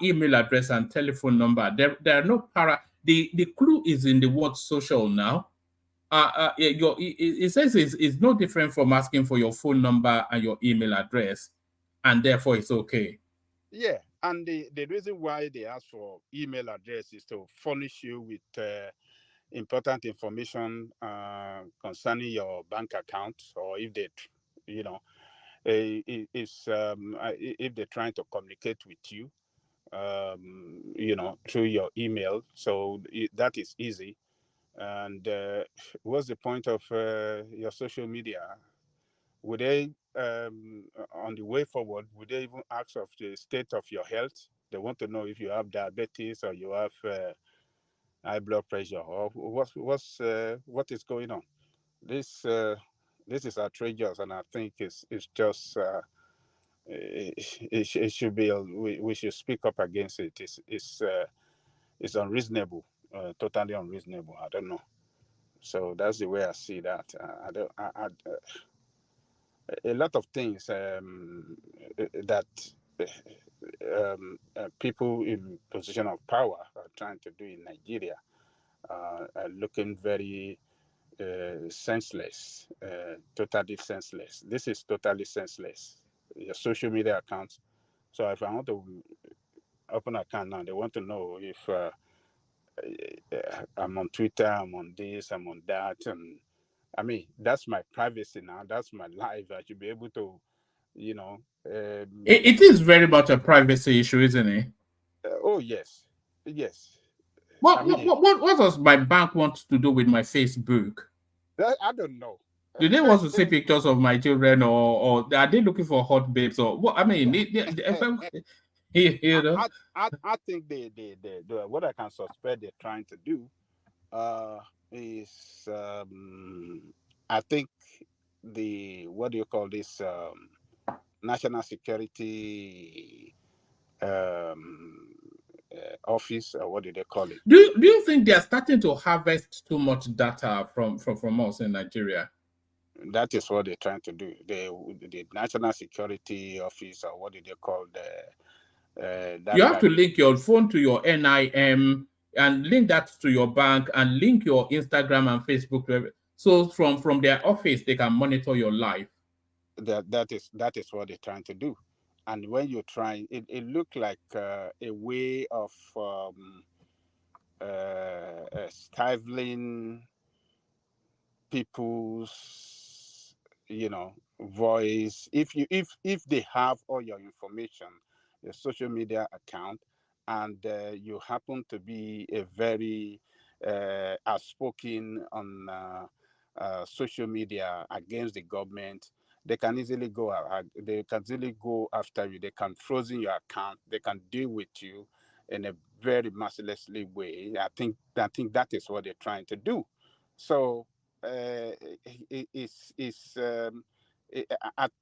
email address and telephone number. There are no the clue is in the word social now. It says it's no different from asking for your phone number and your email address, and therefore it's okay. Yeah, and the reason why they ask for email address is to furnish you with important information concerning your bank account, or if they, you know, if they're trying to communicate with you, through your email. So that is easy. And what's the point of your social media? Would they, on the way forward, would they even ask of the state of your health? They want to know if you have diabetes or you have high blood pressure, or what is going on. This is outrageous, and I think it's just it should be we should speak up against it. It's unreasonable, totally unreasonable. I don't know. So that's the way I see that. I don't. A lot of things that people in position of power are trying to do in Nigeria are looking very senseless, totally senseless. This is totally senseless. Your social media accounts. So if I want to open an account now, they want to know if I'm on Twitter, I'm on this, I'm on that, and I mean that's my privacy now. That's my life. I should be able to, It is very much a privacy issue, isn't it? Oh yes, yes. What does my bank want to do with my Facebook? I don't know. Do they want to see pictures of my children, or are they looking for hot babes, or what? I mean, you know. I think they what I can suspect they're trying to do is I think the what do you call this national security office, or what do they call it? Do you think they are starting to harvest too much data from us in Nigeria? That is what they're trying to do. The national security office, or what do they call you have to link your phone to your NIM and link that to your bank and link your Instagram and Facebook. So from their office, they can monitor your life. That is what they're trying to do. And when you try, it looked like a way of stifling people's, voice. If they have all your information, your social media account, and you happen to be a very outspoken on social media against the government, they can easily go after you. They can frozen your account. They can deal with you in a very mercilessly way. I think that is what they're trying to do. So I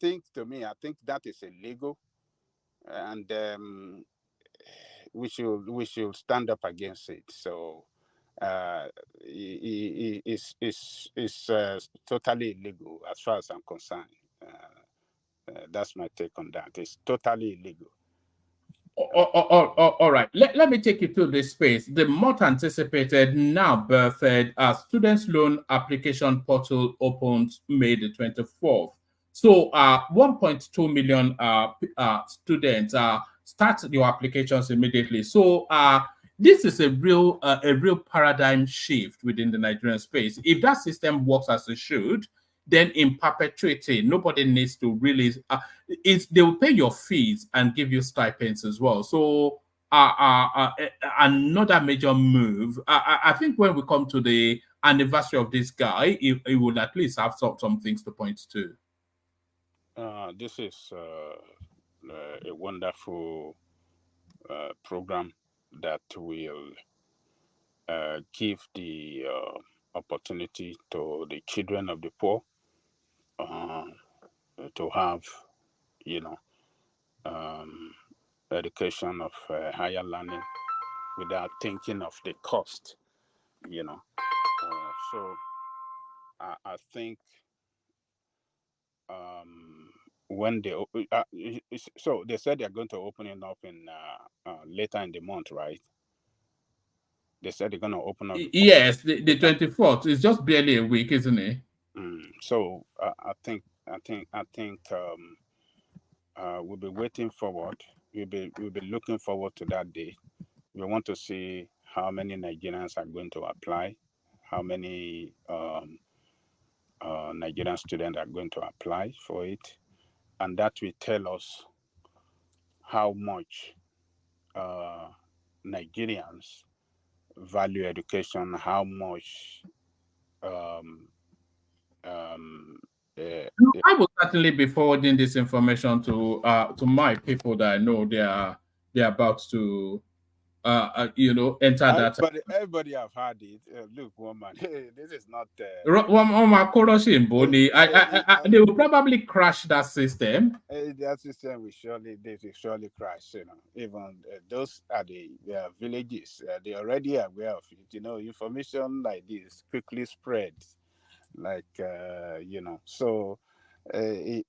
think that is illegal, and we should stand up against it. So it's totally illegal as far as I'm concerned. That's my take on that. It's totally illegal. All right. Let me take you to this space. The much anticipated, now birthed students' loan application portal opens May the 24th. So 1.2 million students start your applications immediately. So this is a real paradigm shift within the Nigerian space. If that system works as it should, then in perpetuity, nobody needs to really. They will pay your fees and give you stipends as well. So another major move. I think when we come to the anniversary of this guy, he will at least have some things to point to. This is a wonderful program that will give the opportunity to the children of the poor to have, education of higher learning without thinking of the cost, so I think when they so they said they're going to open it up in later in the month, right? They said they're going to open up. Yes, the 24th. It's just barely a week, isn't it? So I think we'll be waiting forward. We'll be looking forward to that day. We want to see how many Nigerians are going to apply, how many Nigerian students are going to apply for it, and that will tell us how much Nigerians value education, how much I will certainly be forwarding this information to my people that I know they're about to enter that. Everybody have heard it. Look, woman, this is not. They will probably crash that system. That system will surely crash. Even those are the villages. They already aware of it. Information like this quickly spreads. Like so. On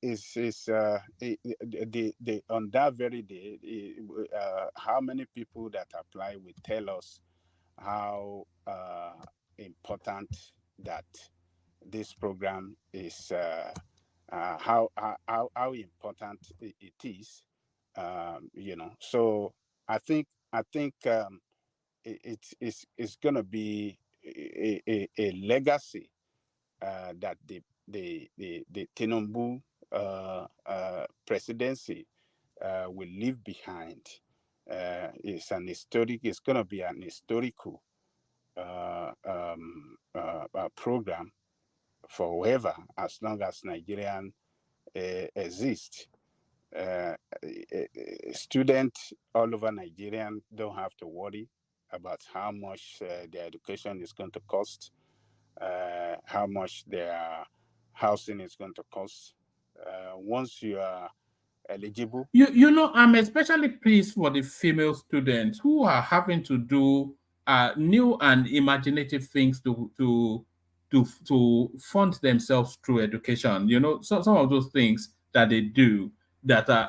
that very day, how many people that apply will tell us how important that this program is, how important it is. So I think it's going to be a legacy that the Tinubu presidency will leave behind. It's going to be an historical program forever, as long as Nigerian exists. Students all over Nigeria don't have to worry about how much their education is going to cost, how much their housing is going to cost. Once you are eligible. I'm especially pleased for the female students who are having to do new and imaginative things to fund themselves through education. Some of those things that they do that are,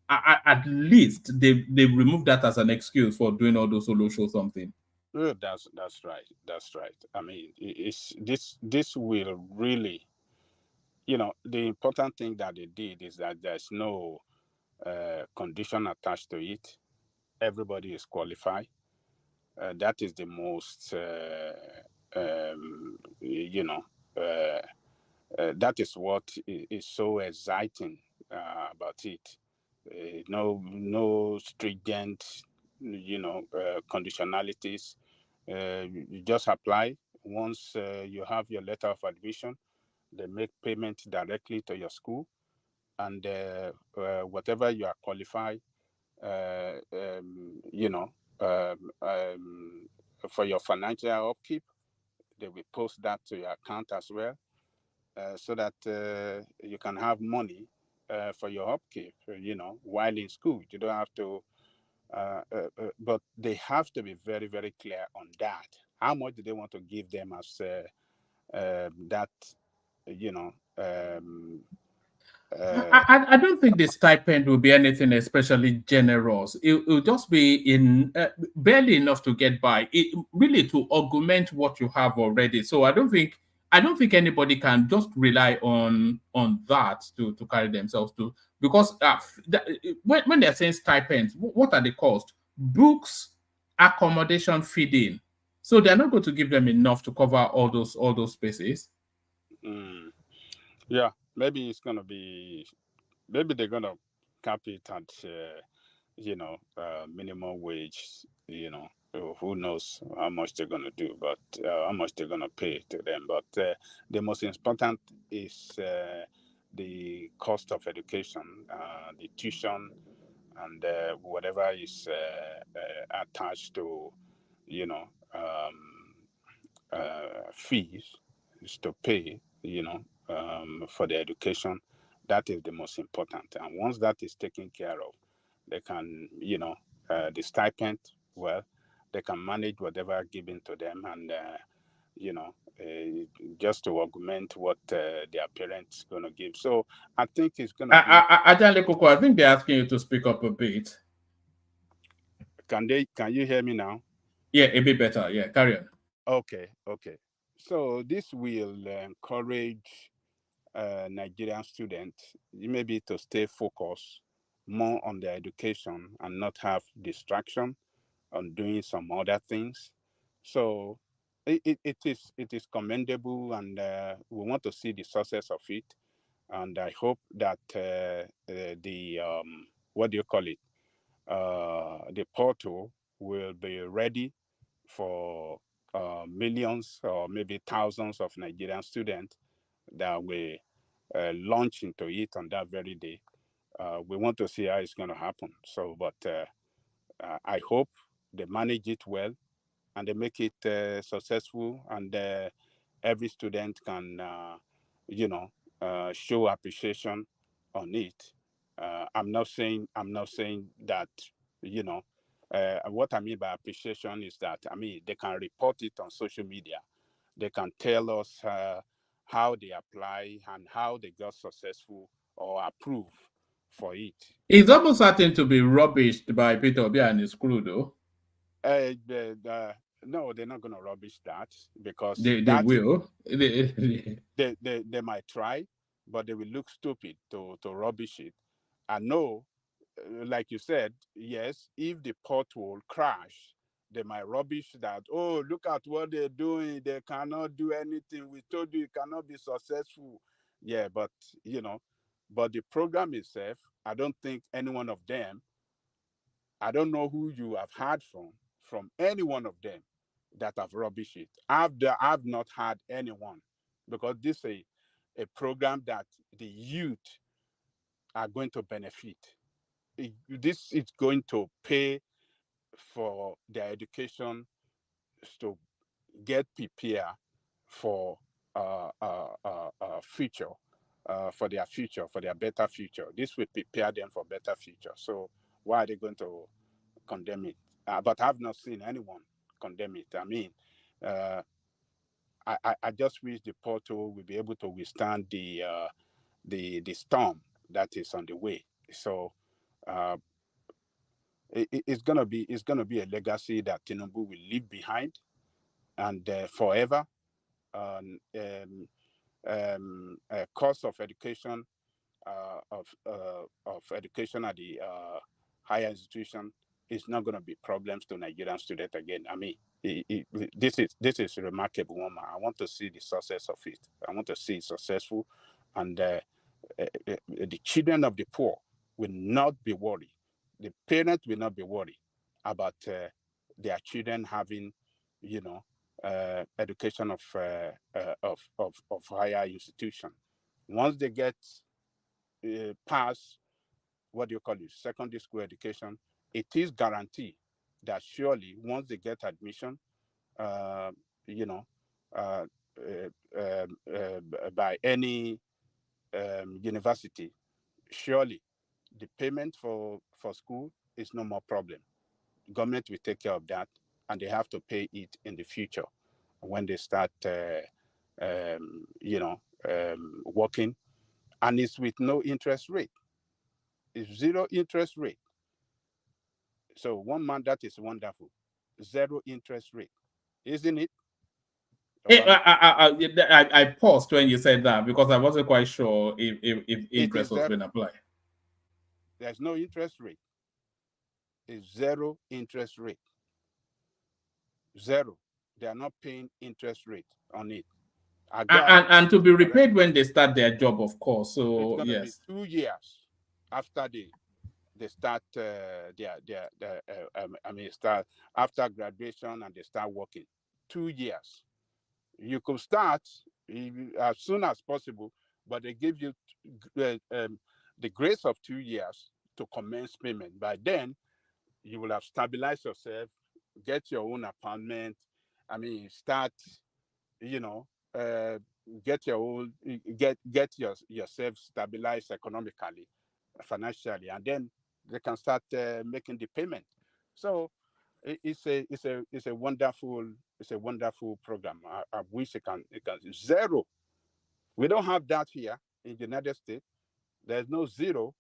at least they remove that as an excuse for doing all those solo show something. Oh, that's right. That's right. I mean, this will really, the important thing that they did is that there's no condition attached to it. Everybody is qualified. That is the most, that is what is so exciting about it. No stringent, conditionalities. You just apply. Once you have your letter of admission, they make payment directly to your school, and whatever you are qualified, for your financial upkeep, they will post that to your account as well, so that you can have money for your upkeep. While in school, you don't have to. But they have to be very, very clear on that. How much do they want to give them as that? I don't think the stipend will be anything especially generous. It will just be in barely enough to get by. Really to augment what you have already. So I don't think anybody can just rely on that to carry themselves to, because when they're saying stipends, what are the costs? Books, accommodation, feeding. So they're not going to give them enough to cover all those spaces. Yeah, maybe it's gonna be. Maybe they're gonna cap it at minimum wage. Who knows how much they're gonna do, but how much they're gonna pay to them. But the most important is the cost of education, the tuition, and whatever is attached to fees is to pay for the education. That is the most important, and once that is taken care of, they can the stipend, well, they can manage whatever given to them, and just to augment what their parents going to give. So I think it's going to be. I think they're asking you to speak up a bit. Can you hear me now? Yeah, a bit better. Yeah, carry on. Okay. So this will encourage Nigerian students maybe to stay focused more on their education and not have distraction on doing some other things. So it is commendable, and we want to see the success of it. And I hope that the what do you call it? The portal will be ready for millions or maybe thousands of Nigerian students that will launch into it on that very day. We want to see how it's going to happen. So, but I hope they manage it well and they make it successful, and every student can, show appreciation on it. I'm not saying that, what I mean by appreciation is that, I mean, they can report it on social media. They can tell us how they apply and how they got successful or approved for it. It's almost certain to be rubbished by Peter Obi and his crew, though. No, they're not going to rubbish that, because they will. They might try, but they will look stupid to rubbish it. I know, like you said, yes, if the port will crash, they might rubbish that. Oh, look at what they're doing. They cannot do anything. We told you it cannot be successful. Yeah, but but the program itself, I don't think any one of them, I don't know who you have heard from any one of them that have rubbished it. I've not had anyone, because this is a program that the youth are going to benefit. This is going to pay for their education, to get prepared for future, for their future, for their better future. This will prepare them for better future. So why are they going to condemn it? But I've not seen anyone condemn it. I mean, I just wish the portal will be able to withstand the storm that is on the way. So it's gonna be a legacy that Tinubu will leave behind, and forever. Cost of education, of education at the higher institution is not going to be problems to Nigerian students again. I mean, this is a remarkable one. I want to see the success of it. I want to see it successful, and the children of the poor will not be worried. The parents will not be worried about their children having, education of higher institution. Once they get past, what do you call it, secondary school education, it is guaranteed that surely once they get admission, uh, you know, uh, by any university, surely the payment for school is no more problem. Government will take care of that, and they have to pay it in the future when they start, working, and it's with no interest rate. It's zero interest rate. So one man, that is wonderful. Zero interest rate, isn't it? I paused when you said that because I wasn't quite sure if interest was being applied. There's no interest rate. It's zero interest rate. Zero. They are not paying interest rate on it. And to be repaid when they start their job, of course. So it's yes, be 2 years after they start start after graduation and they start working. 2 years. You could start as soon as possible, but they give you the grace of 2 years to commence payment. By then, you will have stabilized yourself, get your own apartment. I mean, start, get your own, get yourself stabilized economically, financially, and then they can start making the payment. So it's a wonderful It's a wonderful program. I wish it can zero. We don't have that here in the United States. There's no zero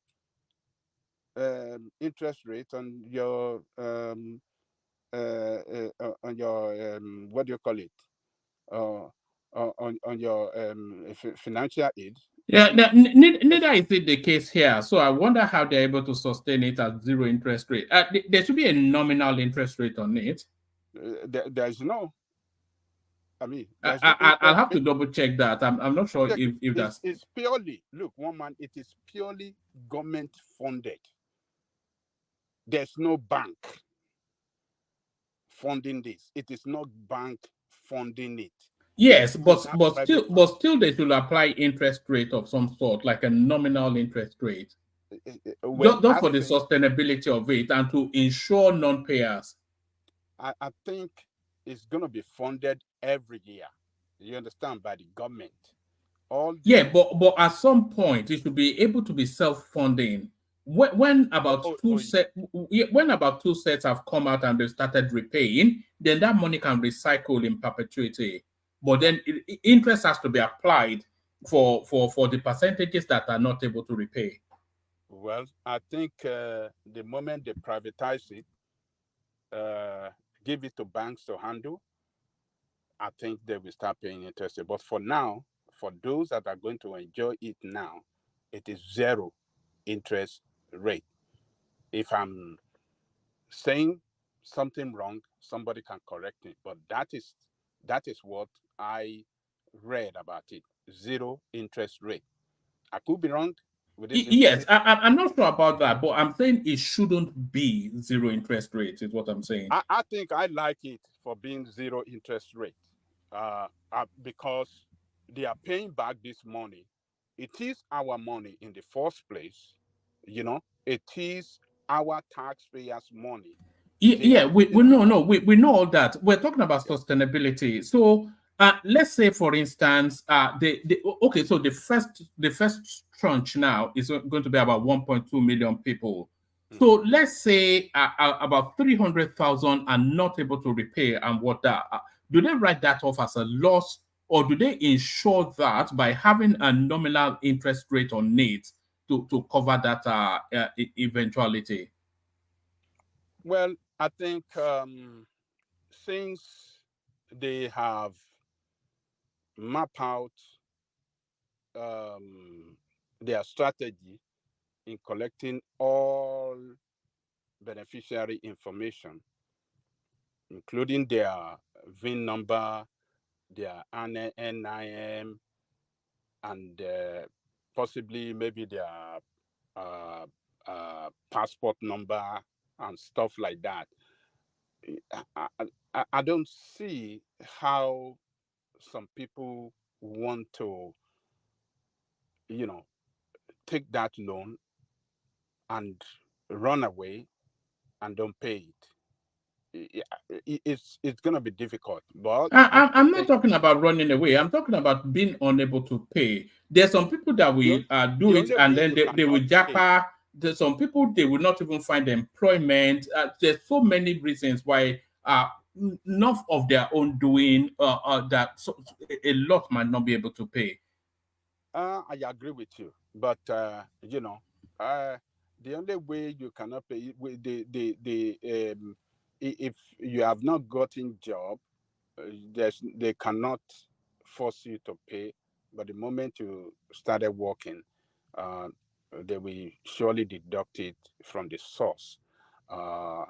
interest rate on your what do you call it? On your financial aid. Yeah, neither is it the case here. So I wonder how they're able to sustain it at zero interest rate. There should be a nominal interest rate on it. There's no. I mean, I'll have to double check that. I'm not sure if that's. It's purely, look, one man, it is purely government funded. There's no bank funding this. It is not bank funding it. Yes, but still they should apply interest rate of some sort, like a nominal interest rate. Just for the sustainability of it and to ensure non-payers. I think it's going to be funded every year. You understand, by the government. But at some point it should be able to be self-funding. When about two sets have come out and they started repaying, then that money can recycle in perpetuity. But then interest has to be applied for the percentages that are not able to repay. Well, I think the moment they privatize it, give it to banks to handle, I think they will start paying interest. But for now, for those that are going to enjoy it now, it is zero interest rate. If I'm saying something wrong, somebody can correct me. But that is what I read about it. Zero interest rate. I could be wrong. Yes, I'm not sure about that, but I'm saying it shouldn't be zero interest rate, is what I'm saying. I think I like it for being zero interest rate because they are paying back this money. It is our money in the first place. You know, it is our taxpayers' money. We know all that. We're talking about sustainability. So let's say, for instance, so the first tranche now is going to be about 1.2 million people. So let's say about 300,000 are not able to repay, and do they write that off as a loss, or do they ensure that by having a nominal interest rate on it to cover that eventuality? Well, I think since they have mapped out their strategy in collecting all beneficiary information, including their VIN number, their NIM, and possibly maybe their passport number and stuff like that. I don't see how some people want to, take that loan and run away and don't pay it. It's going to be difficult. But I'm not talking about running away. I'm talking about being unable to pay. There's some people that will do it and then they will japa. There's some people, they will not even find employment. There's so many reasons why enough of their own doing that a lot might not be able to pay. I agree with you. But, the only way you cannot pay, if you have not gotten job, they cannot force you to pay. But the moment you started working, they will surely deduct it from the source. But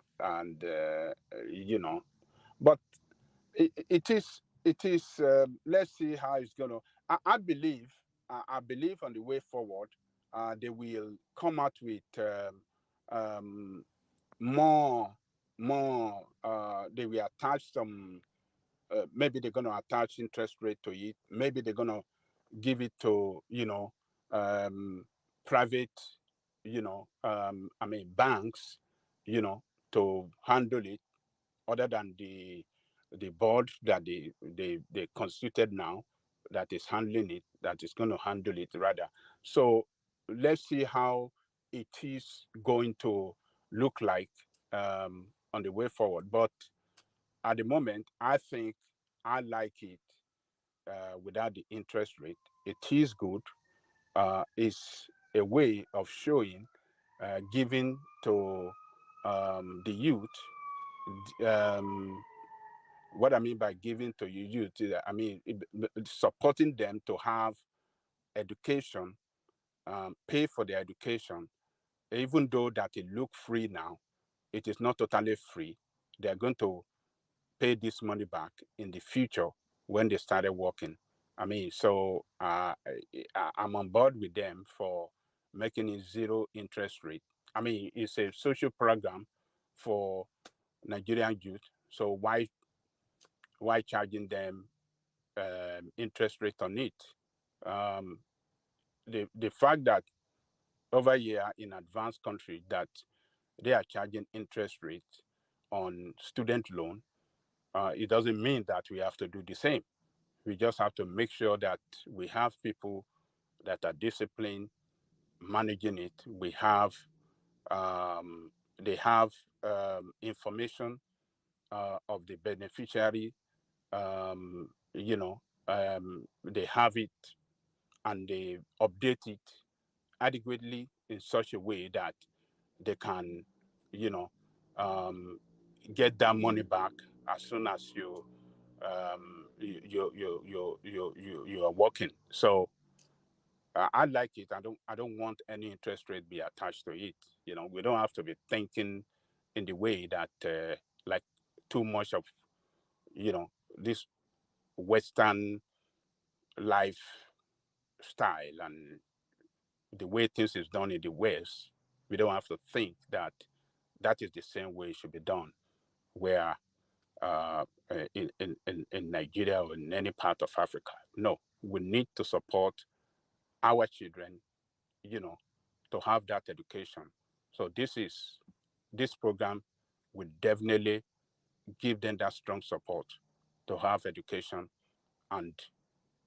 it is. Let's see how it's gonna. I believe on the way forward, they will come out with more. They will attach some. Maybe they're going to attach interest rate to it. Maybe they're going to give it to private, banks, to handle it, other than the board that they constituted now, that is handling it, that is going to handle it rather. So let's see how it is going to look like on the way forward. But at the moment, I think I like it without the interest rate. It is good. It's a way of showing, giving to the youth. What I mean by giving to youth, I mean supporting them to have education, pay for their education, even though that it look free now, it is not totally free. They are going to pay this money back in the future when they started working. I mean, so I'm on board with them for making it zero interest rate. I mean, it's a social program for Nigerian youth. So why charging them interest rate on it? The fact that over here in advanced countries that they are charging interest rate on student loan, it doesn't mean that we have to do the same. We just have to make sure that we have people that are disciplined, managing it. We have they have information of the beneficiary. They have it and they update it adequately in such a way that they can, you know, get that money back as soon as you are working. So I like it. I don't want any interest rate be attached to it. We don't have to be thinking in the way that like too much of this Western life style and the way things is done in the West. We don't have to think that that is the same way it should be done. Where in Nigeria or in any part of Africa. No, we need to support our children, to have that education. So this program will definitely give them that strong support to have education. And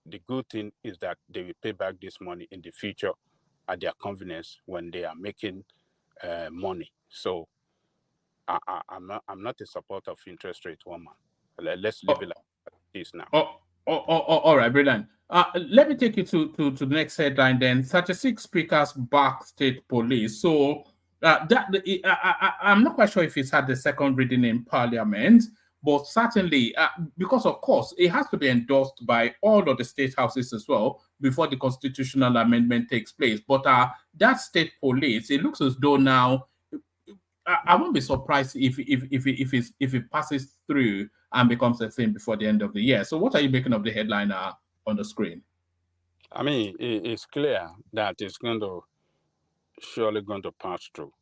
the good thing is that they will pay back this money in the future at their convenience when they are making money. So I'm not a supporter of interest rate, woman. Let's leave it like this now. All right, brilliant. Let me take you to the next headline then. 36 speakers back state police. So I'm not quite sure if it's had the second reading in Parliament, but certainly, because of course, it has to be endorsed by all of the state houses as well before the constitutional amendment takes place. But that state police, it looks as though now I won't be surprised if it passes through and becomes a thing before the end of the year. So, what are you making of the headline on the screen? I mean, it's clear that it's surely going to pass through.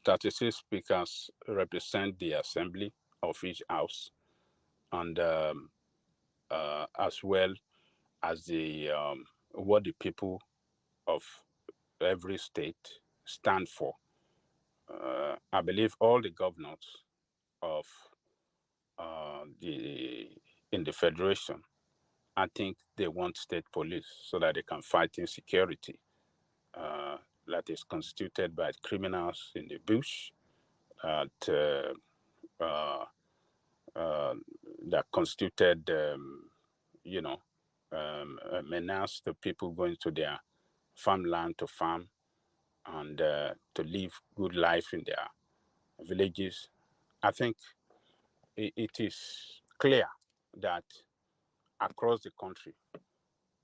36 speakers represent the assembly of each house, and as well as what the people of every state stand for. I believe all the governors of in the federation, I think they want state police so that they can fight insecurity that is constituted by criminals in the bush, that constituted, a menace to people going to their farmland to farm and to live good life in their villages. I think it is clear that across the country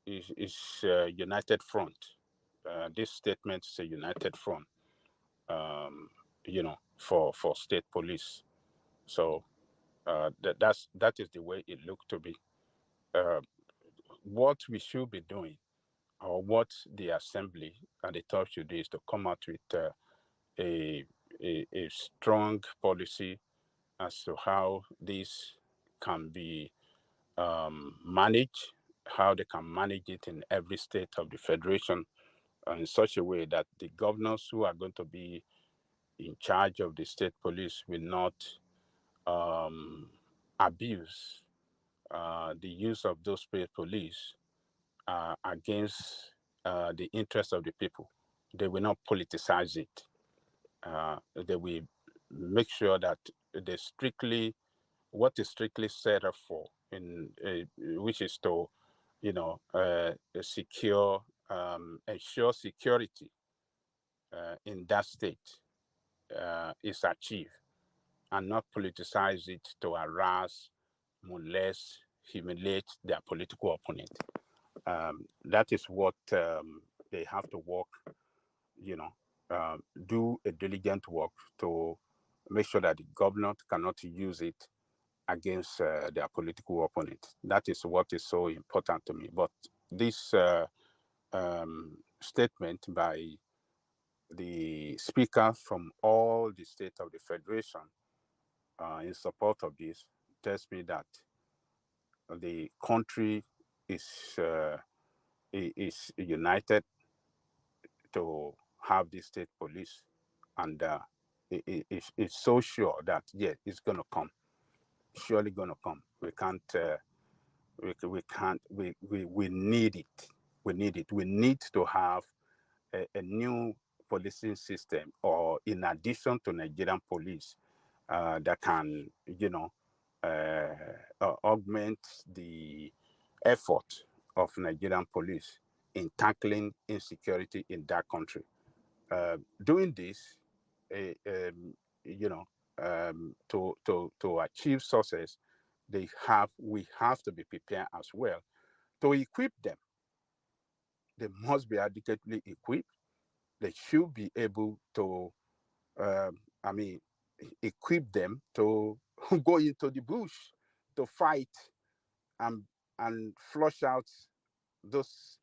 is a united front. This statement is a united front, for state police. So that is the way it looked to be. What we should be doing, or what the assembly and the top should do, is to come out with a strong policy as to how this can be managed, how they can manage it in every state of the federation in such a way that the governors who are going to be in charge of the state police will not abuse the use of those state police against the interests of the people. They will not politicize it. They will make sure that they strictly what is strictly set up for, in which is to, secure, ensure security in that state is achieved, and not politicize it to harass, molest, humiliate their political opponent. That is what they have to work, do a diligent work to make sure that the government cannot use it against their political opponent. That is what is so important to me. But this statement by the speaker from all the states of the Federation in support of this tells me that the country is united to have the state police, and it's so sure that it's going to come, surely going to come. We can't. We can't. We need it. We need it. We need to have a new policing system, or in addition to Nigerian police, that can, augment the effort of Nigerian police in tackling insecurity in that country. Doing this, to achieve success, we have to be prepared as well to equip them. They must be adequately equipped. They should be able to, equip them to go into the bush to fight and flush out those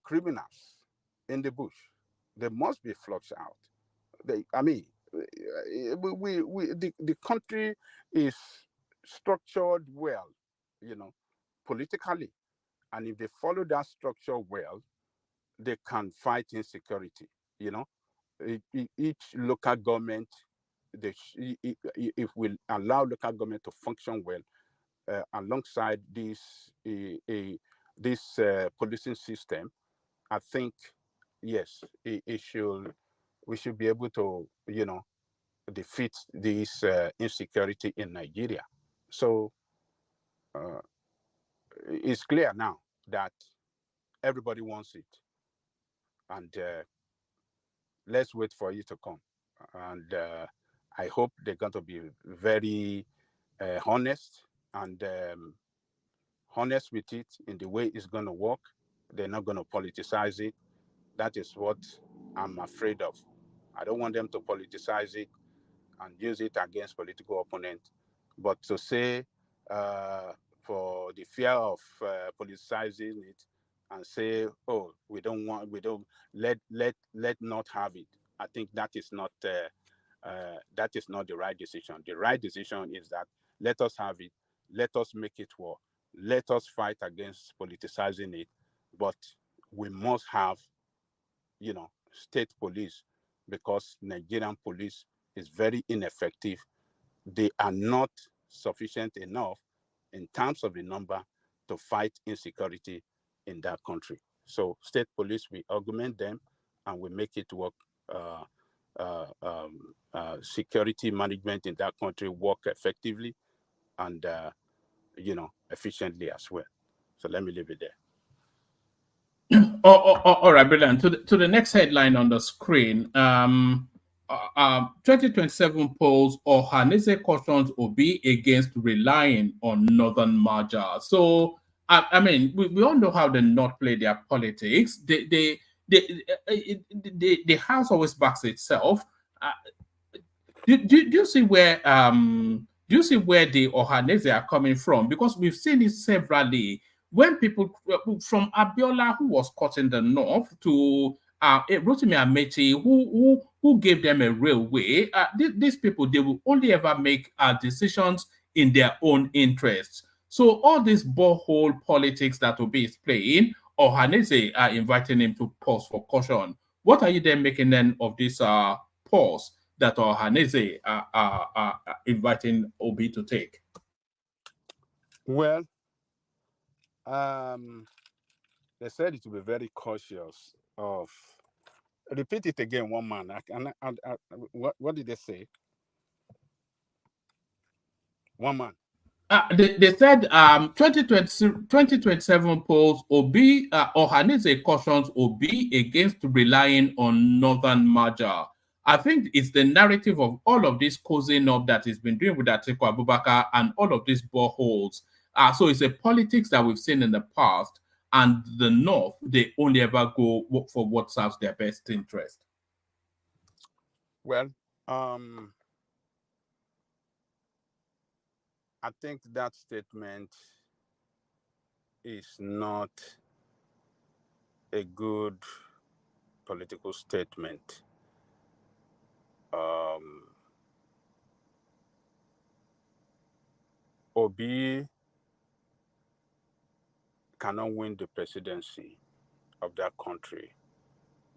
criminals in the bush. They must be flushed out. The country is structured well, politically, and if they follow that structure well, they can fight insecurity. Each local government, if we allow local government to function well, alongside this policing system, I think yes, we should be able to defeat this insecurity in Nigeria. So it's clear now that everybody wants it, and let's wait for it to come. And I hope they're going to be very honest and honest with it in the way it's going to work. They're not going to politicize it. That is what I'm afraid of. I don't want them to politicize it and use it against political opponents. But to say for the fear of politicizing it and say, oh, we don't let not have it. I think that is not the right decision. The right decision is that let us have it, let us make it work, let us fight against politicizing it, but we must have, state police, because Nigerian police is very ineffective. They are not sufficient enough in terms of the number to fight insecurity in that country. So state police, we augment them and we make it work. Security management in that country work effectively and efficiently as well. So let me leave it there. All right, brilliant. To the next headline on the screen. 2027 polls, Ohaneze cautions Obi against relying on northern merger. So we all know how the North play their politics. The House always backs itself. Do you see where the Ohaneze are coming from? Because we've seen it severally when people from Abiola, who was caught in the North, to Rotimi Amechi, who gave them a railway. These people, they will only ever make decisions in their own interests. So all this borehole politics that Obi is playing, Ohaneze are inviting him to pause for caution. What are you then making then of this pause that Ohaneze are inviting Obi to take? Well, they said it to be very cautious of. Repeat it again, one man. What did they say? 1 month. They said 2027 polls, Obi Ohaneze cautions Obi against relying on Northern merger. I think it's the narrative of all of this cozying up that he's been doing with Atiku Abubakar and all of these boreholes. So it's a politics that we've seen in the past, and the North, they only ever go for what serves their best interest. Well, I think that statement is not a good political statement. Obi cannot win the presidency of that country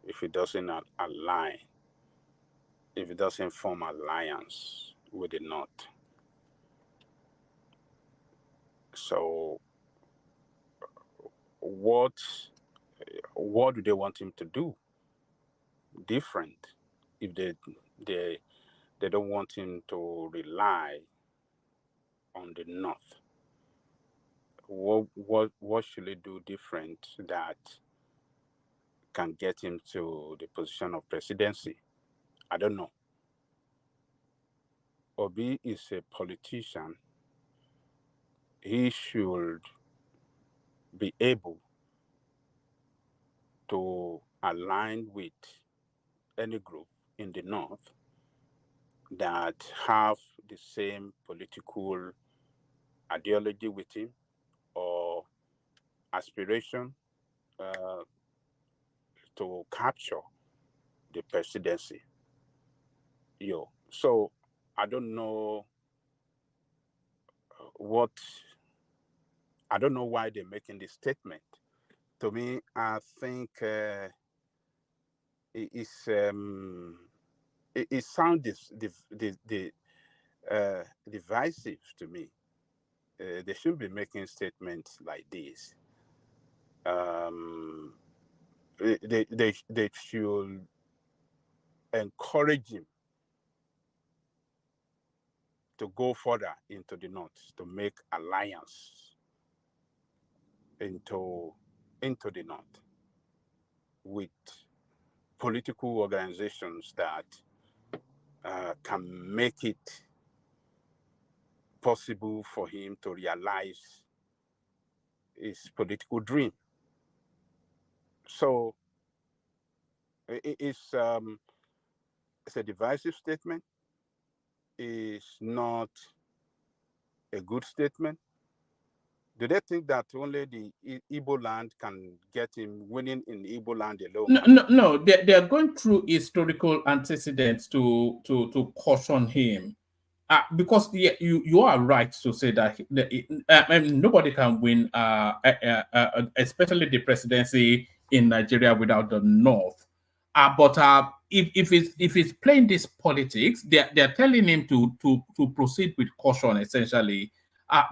if it doesn't align, if it doesn't form alliance with the North. So what do they want him to do different if they don't want him to rely on the North? What should they do different that can get him to the position of presidency? I don't know. Obi is a politician. He should be able to align with any group in the North that have the same political ideology with him or aspiration to capture the presidency. So I don't know why they're making this statement. To me, I think it sounds divisive to me. They shouldn't be making statements like this. They should encourage him to go further into the North, to make alliance into the North with political organizations that can make it possible for him to realize his political dream. So it's a divisive statement. It's not a good statement. Do they think that only the Igbo land can get him winning in Igbo land alone? No. They are going through historical antecedents to caution him. Because you are right to say that nobody can win, especially the presidency in Nigeria without the North. But if it's playing this politics, they're telling him to proceed with caution, essentially.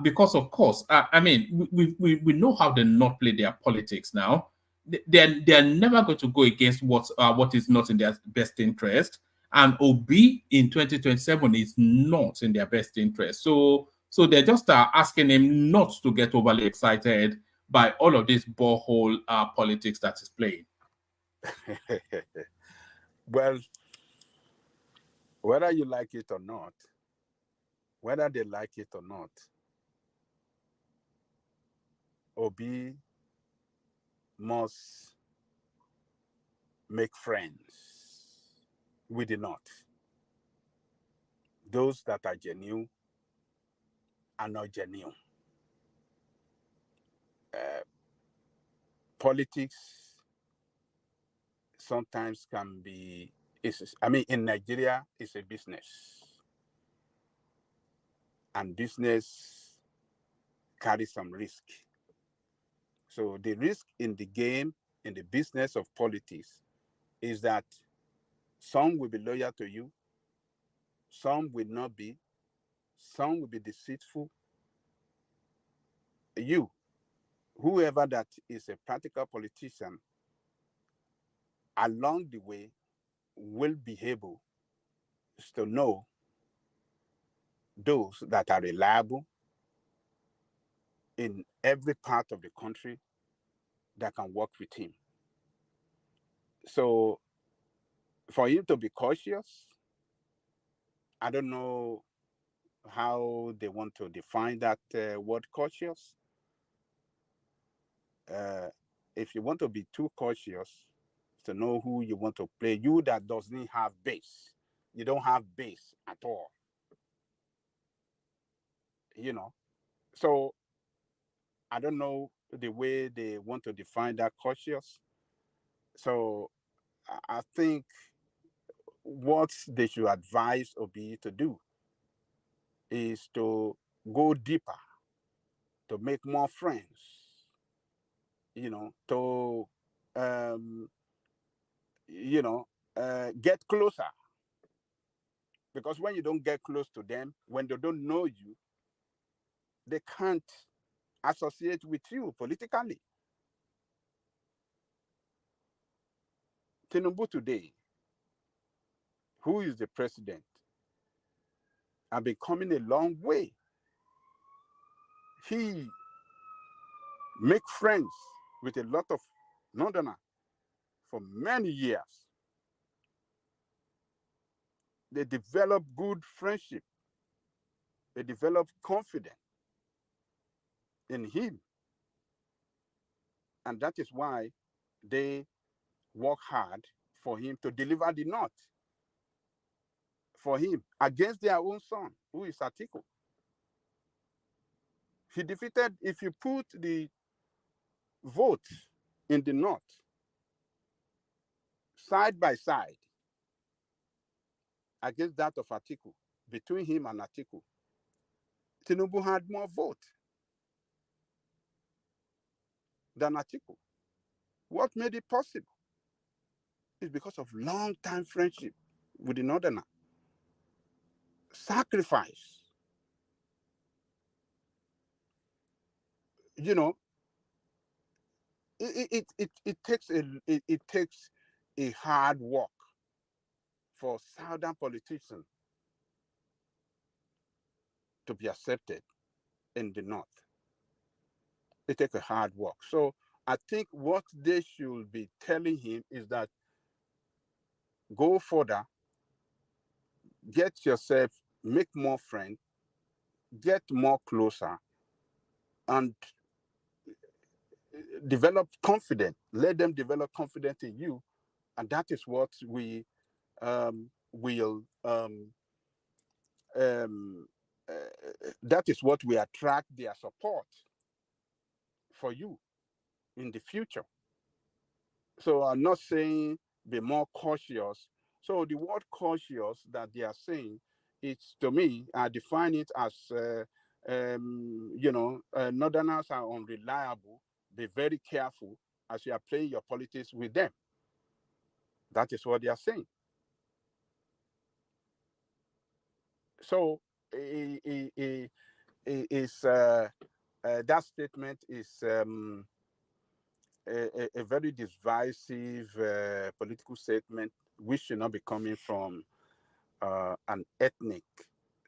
Because of course, we know how the North play their politics now. They're never going to go against what is not in their best interest. And Obi in 2027 is not in their best interest. So they're just asking him not to get overly excited by all of this borehole politics that is playing. Well, whether you like it or not, whether they like it or not, Obi must make friends with the North. Those that are genuine and not genuine. Politics sometimes can be, in Nigeria, it's a business. And business carries some risk. So the risk in the game, in the business of politics, is that some will be loyal to you, some will not be, some will be deceitful. You, whoever that is a practical politician, along the way will be able to know those that are reliable in every part of the country that can work with him. So for him to be cautious, I don't know how they want to define that word cautious. If you want to be too cautious to know who you want to play, you that doesn't have base, you don't have base at all, you know. So I don't know the way they want to define that cautious. So I think what they should advise Obi to do is to go deeper, to make more friends, to get closer. Because when you don't get close to them, when they don't know you, they can't associate with you politically. Tinubu today, who is the president, have been coming a long way. He make friends with a lot of Northerners for many years. They develop good friendship. They develop confidence in him. And that is why they work hard for him to deliver the North for him against their own son, who is Atiku. He defeated, if you put the vote in the North side by side against that of Atiku, between him and Atiku, Tinubu had more vote than Atiku. What made it possible is because of long-time friendship with the Northerner. Sacrifice. It takes a hard work for Southern politicians to be accepted in the North. It takes a hard work. So I think what they should be telling him is that go further, get yourself, make more friends, get more closer, and develop confidence. Let them develop confidence in you, and that is what we will. That is what we attract their support for you in the future. So I'm not saying be more cautious. So the word cautious that they are saying, it's, to me, I define it as, Northerners are unreliable. Be very careful as you are playing your politics with them. That is what they are saying. So that statement is a very divisive political statement, which should not be coming from an ethnic,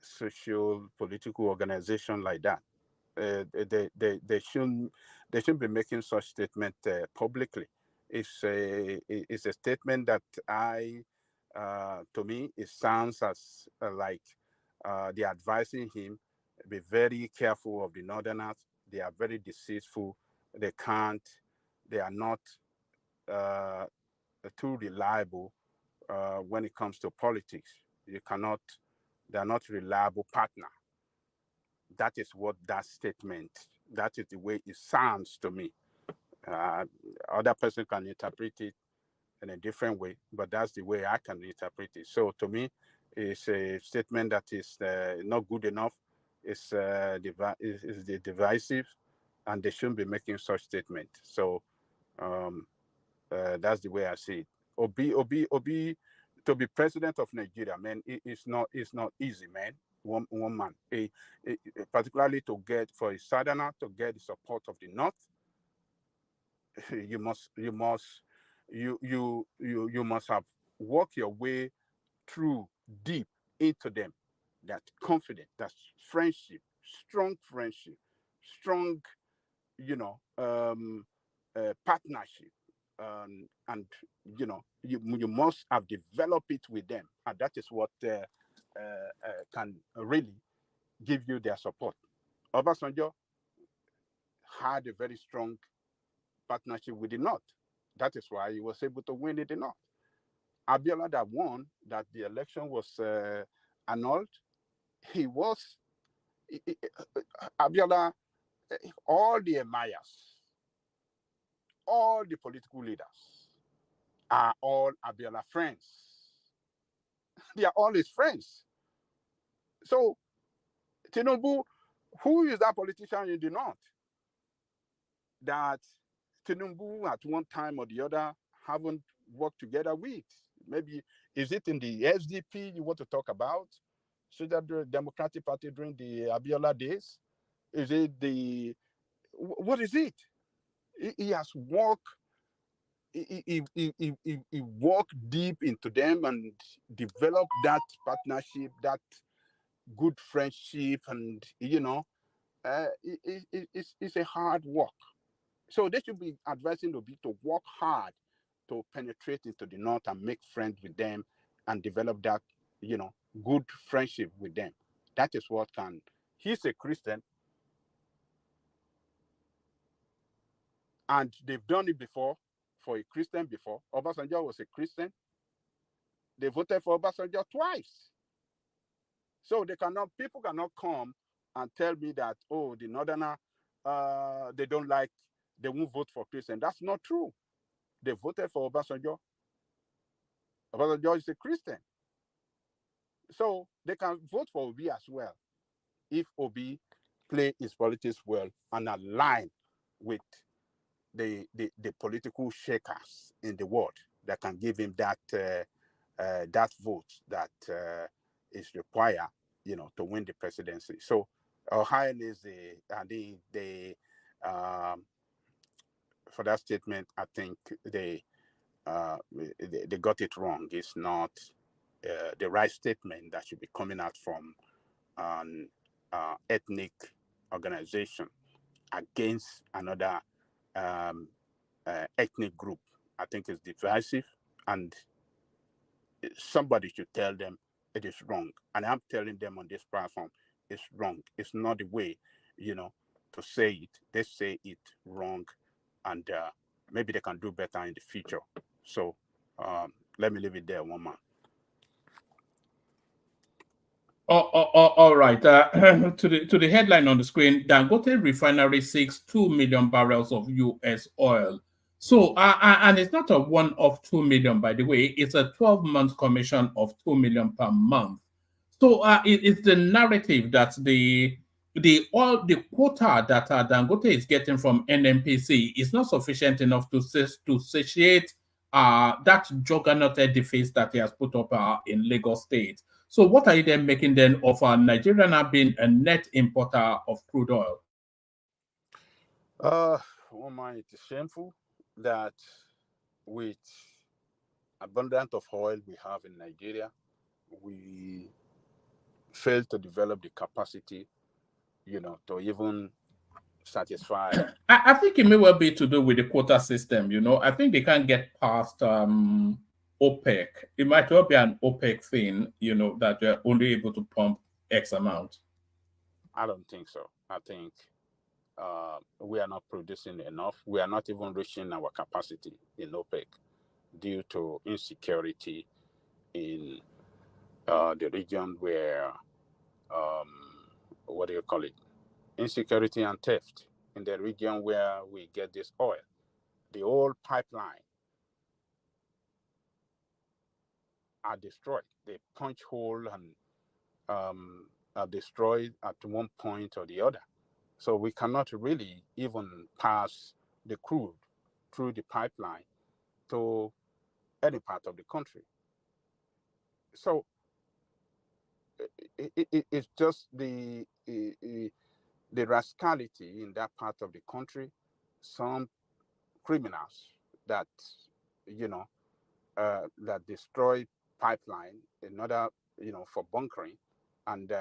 social, political organization like that. They shouldn't be making such statement publicly. It's a statement that to me, it sounds as like they're advising him, be very careful of the Northerners. They are very deceitful. They are not too reliable when it comes to politics. They are not reliable partner. That is what that statement, that is the way it sounds to me. Other person can interpret it in a different way, but that's the way I can interpret it. So to me, it's a statement that is not good enough. It's divisive, and they shouldn't be making such statement. So that's the way I see it. Obi, to be president of Nigeria, man, it's not easy, man. One man, particularly to get for a Southerner to get the support of the North, you must have worked your way through deep into them. that confidence, that friendship, strong, partnership, and you must have developed it with them, and that is what can really give you their support. Obasanjo had a very strong partnership with the North. That is why he was able to win in the North. Abiola that won, that the election was annulled, he was Abiola, all the emirs, all the political leaders are all Abiola friends. They are all his friends. So Tinubu, who is that politician in the North that Tinubu at one time or the other haven't worked together with? Maybe, is it in the SDP you want to talk about? So that the Democratic Party during the Abiola days? Is it what is it? He has worked, he walked deep into them and developed that partnership, that good friendship, and it's a hard work. So they should be advising Obi to work hard to penetrate into the North and make friends with them and develop that, good friendship with them. That is what can. He's a Christian, and they've done it before for a Christian before. Obasanjo was a Christian. They voted for Obasanjo twice. So people cannot come and tell me that, oh, the Northerner, they won't vote for Christian. That's not true. They voted for Obasanjo. Obasanjo is a Christian. So they can vote for Obi as well if Obi play his politics well and align with the political shakers in the world that can give him that vote that is required, to win the presidency. So Ohio is for that statement, I think they got it wrong. It's not the right statement that should be coming out from an ethnic organization against another ethnic group. I think it's divisive, and somebody should tell them it is wrong. And I'm telling them on this platform, it's wrong. It's not the way, to say it. They say it wrong, and maybe they can do better in the future. So let me leave it there, one man. All right. To the headline on the screen, Dangote refinery seeks 2 million barrels of U.S. oil. So, and it's not a one of 2 million, by the way. It's a 12-month commission of 2 million per month. So, it's the narrative that the quota that Dangote is getting from NNPC is not sufficient enough to satiate that juggernaut edifice that he has put up in Lagos State. So what are you then making then of Nigeria now being a net importer of crude oil? Woman, it is shameful that with abundance of oil we have in Nigeria, we fail to develop the capacity, to even satisfy. I think it may well be to do with the quota system. I think they can't get past OPEC. It might well be an OPEC thing, that they're only able to pump X amount. I don't think so. I think we are not producing enough. We are not even reaching our capacity in OPEC due to insecurity in the region where, what do you call it? Insecurity and theft in the region where we get this oil. The old pipeline are destroyed. They punch hole and are destroyed at one point or the other. So we cannot really even pass the crude through the pipeline to any part of the country. So it's just the rascality in that part of the country. Some criminals that that destroy pipeline in order for bunkering, and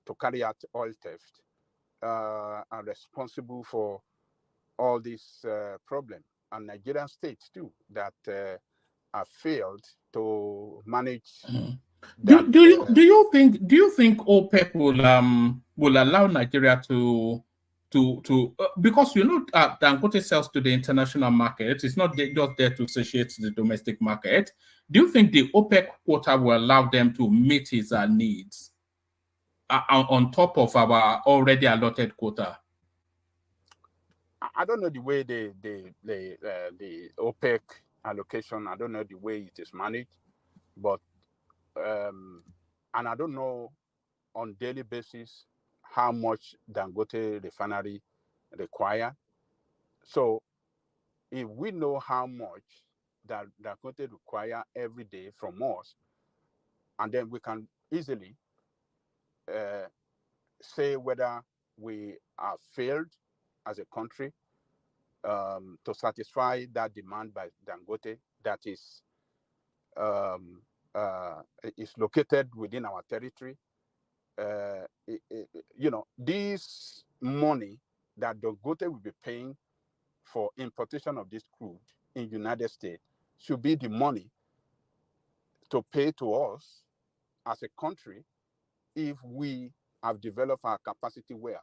to carry out oil theft are responsible for all this problem, and Nigerian states too that have failed to manage that. Do you think OPEC will allow Nigeria to because Dangote sells to the international market. It's not just there to satiate the domestic market. Do you think the OPEC quota will allow them to meet his needs on top of our already allotted quota? I don't know the way the OPEC allocation. I don't know the way it is managed, but and I don't know on daily basis how much Dangote refinery require. So if we know how much that Dangote require every day from us, and then we can easily say whether we are failed as a country to satisfy that demand by Dangote that is located within our territory. This money that Dangote will be paying for importation of this crude in United States should be the money to pay to us as a country if we have developed our capacity well.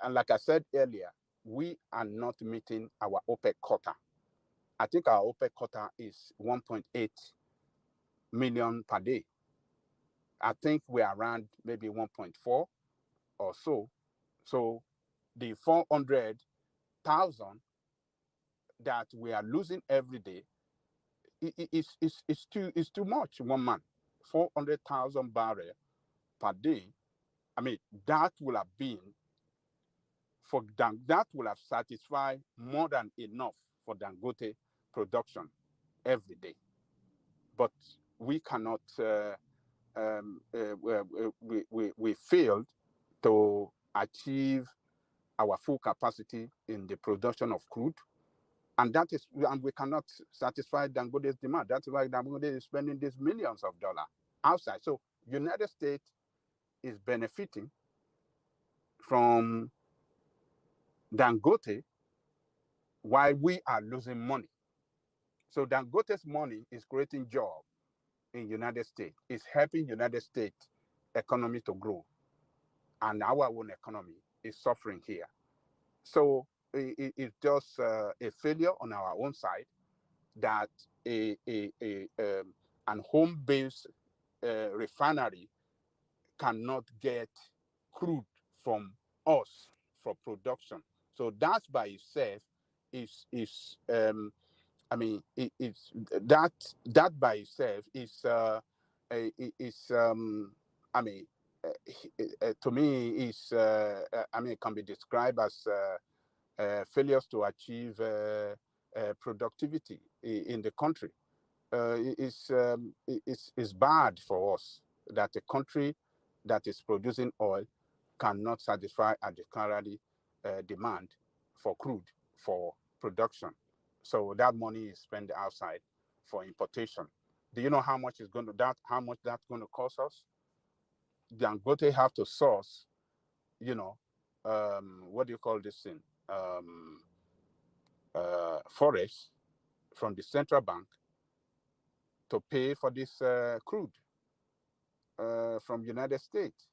And like I said earlier, we are not meeting our OPEC quota. I think our OPEC quota is 1.8 million per day. I think we're around maybe 1.4 or so. So the 400,000 that we are losing every day is too much. 1 month, 400,000 barrels per day. I mean, that will have been that will have satisfied more than enough for Dangote production every day. But we cannot. We failed to achieve our full capacity in the production of crude, and we cannot satisfy Dangote's demand. That's why Dangote is spending these millions of dollars outside. So United States is benefiting from Dangote while we are losing money. So Dangote's money is creating jobs in United States. It's helping United States economy to grow, and our own economy is suffering here. So it's just a failure on our own side that an home-based refinery cannot get crude from us for production. So that by itself is that by itself is to me is it can be described as failures to achieve productivity in the country. It's bad for us that a country that is producing oil cannot satisfy adequately demand for crude for production. So that money is spent outside for importation. Do you know how much that's going to cost us? Dangote have to source, what do you call this thing? Forex from the central bank to pay for this crude from United States.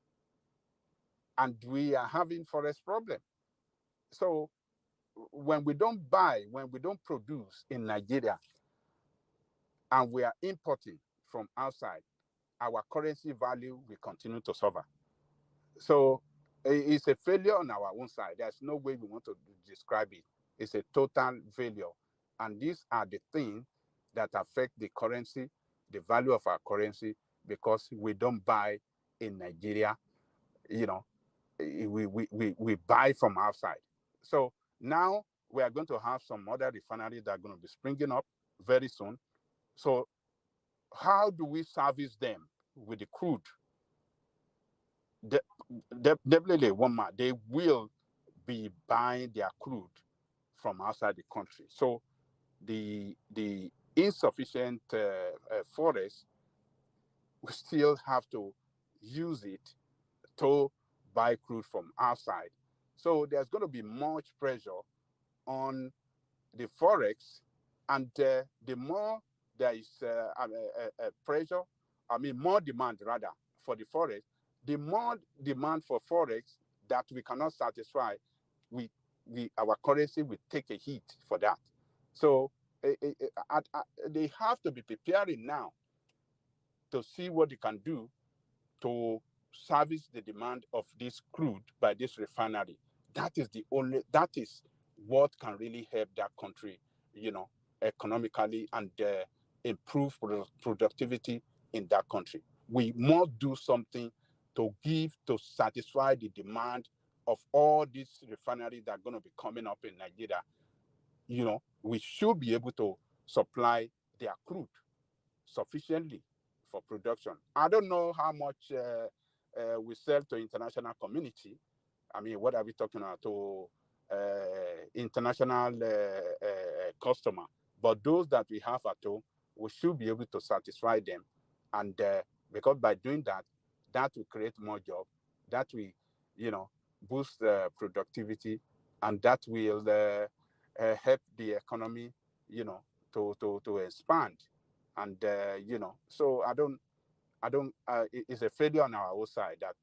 And we are having forex problem. So when we don't produce in Nigeria and we are importing from outside, our currency value will continue to suffer. So it's a failure on our own side. There's no way we want to describe it. It's a total failure. And these are the things that affect the currency, the value of our currency, because we don't buy in Nigeria. We buy from outside. So now we are going to have some other refineries that are going to be springing up very soon. So how do we service them with the crude? Definitely, they will be buying their crude from outside the country. So the insufficient forest, we still have to use it to buy crude from outside. So there's going to be much pressure on the forex, and the more there is pressure, more demand rather for the forex, the more demand for forex that we cannot satisfy, our currency will take a hit for that. So they have to be preparing now to see what they can do to service the demand of this crude by this refinery. That is what can really help that country, economically, and improve productivity in that country. We must do something to satisfy the demand of all these refineries that are going to be coming up in Nigeria. We should be able to supply their crude sufficiently for production. I don't know how much we sell to international community. What are we talking about to international customer? But those that we have at home, we should be able to satisfy them. And because by doing that, that will create more jobs, that will, boost productivity, and that will help the economy, to expand. And so I don't. It's a failure on our own side that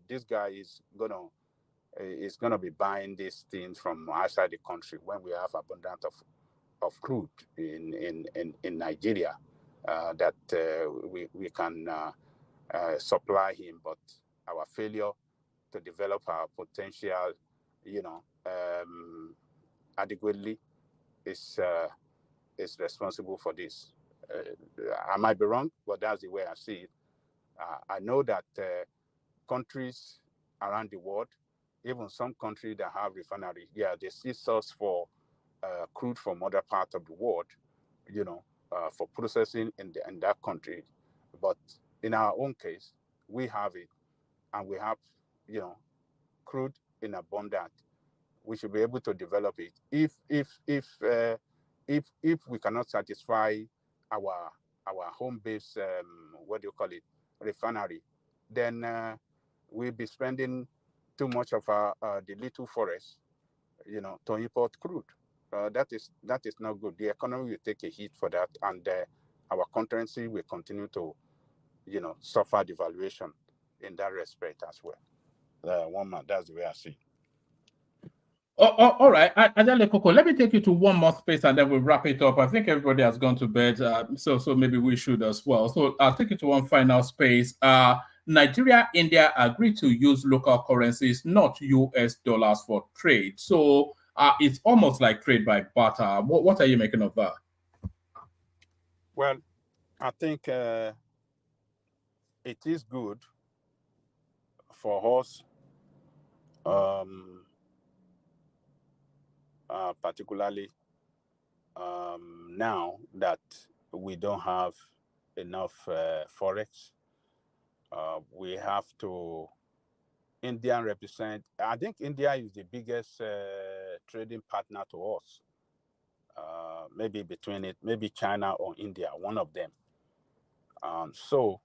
this guy is gonna be buying these things from outside the country when we have abundance of crude in Nigeria that we can supply him, but our failure to develop our potential, adequately is responsible for this. I might be wrong, but that's the way I see it. I know that countries around the world, even some countries that have refineries, they see source for crude from other parts of the world, for processing in that country. But in our own case, we have it, and we have, crude in abundance. We should be able to develop it. If we cannot satisfy our home base, refinery, then we'll be spending too much of the little forest, to import crude. That is not good. The economy will take a hit for that, and our currency will continue to, suffer devaluation in that respect as well. That's the way I see it. All right, Adele Coco, let me take you to one more space and then we'll wrap it up. I think everybody has gone to bed, so maybe we should as well. So I'll take you to one final space. Nigeria, India agreed to use local currencies, not US dollars, for trade. So it's almost like trade by barter. What are you making of that? Well, I think it is good for us, particularly now that we don't have enough forex. We have to. India represent. I think India is the biggest trading partner to us. Maybe between it, maybe China or India, one of them. So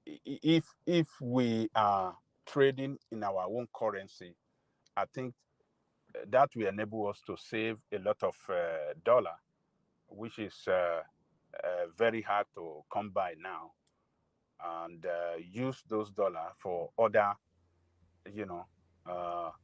if we are trading in our own currency, I think that will enable us to save a lot of dollar, which is very hard to come by now, and use those dollars for other,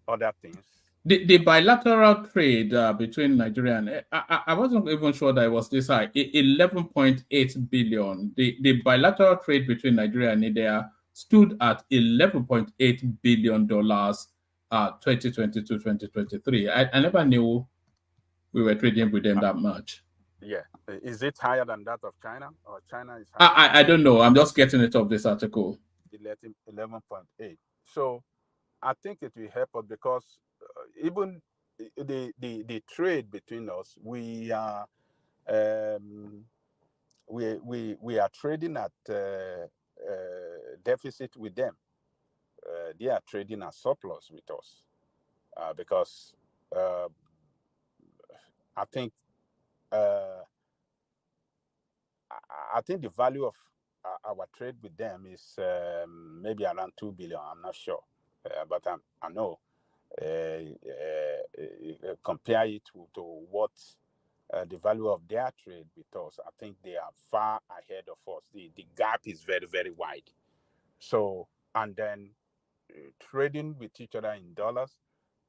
other things. The bilateral trade between Nigeria and I wasn't even sure that it was this high. 11.8 billion. The bilateral trade between Nigeria and India stood at $11.8 billion 2022-2023. I never knew we were trading with them that much. Yeah. Is it higher than that of China, or China is higher? I don't know. I'm just getting it off this article. 11.8. So I think it will help us because even the trade between us, we are trading at deficit with them. They are trading at surplus with us because I think I think the value of our trade with them is maybe around 2 billion. I'm not sure, but I know. Compare it to what the value of their trade with us. I think they are far ahead of us. The gap is very, very wide. So, and then trading with each other in dollars,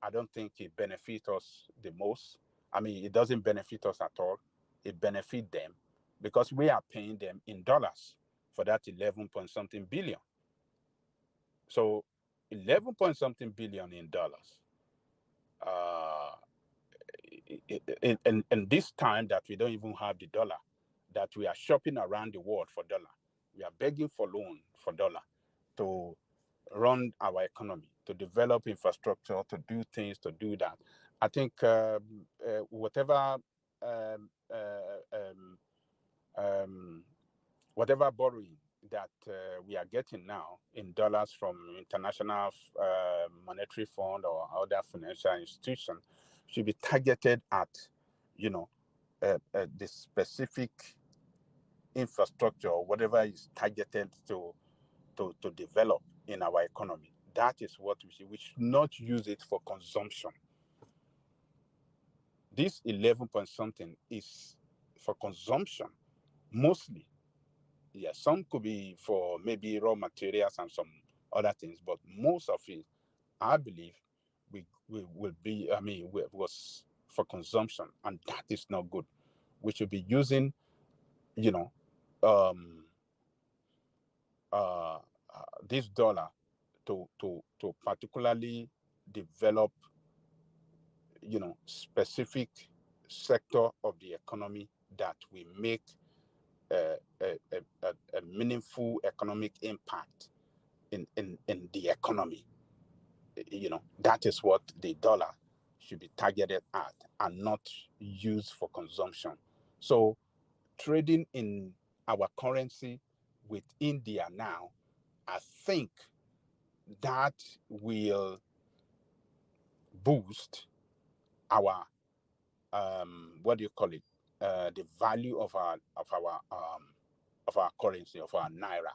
I don't think it benefits us the most. I mean, it doesn't benefit us at all. It benefits them because we are paying them in dollars for that 11 point something billion. So 11 point something billion in dollars. In this time that we don't even have the dollar, that we are shopping around the world for dollar, we are begging for loan for dollar to run our economy, to develop infrastructure, to do things, to do that. I think whatever borrowing that we are getting now in dollars from international monetary fund or other financial institution should be targeted at, the specific infrastructure or whatever is targeted to develop in our economy. That is what we should not use it for consumption. This 11 point something is for consumption mostly. Yeah, some could be for maybe raw materials and some other things, but most of it, I believe, we will be. I mean, was for consumption, and that is not good. We should be using, this dollar to particularly develop, specific sector of the economy that we make a meaningful economic impact in the economy. That is what the dollar should be targeted at and not used for consumption. So trading in our currency with India now, I think that will boost our what do you call it? The value of our currency, of our naira,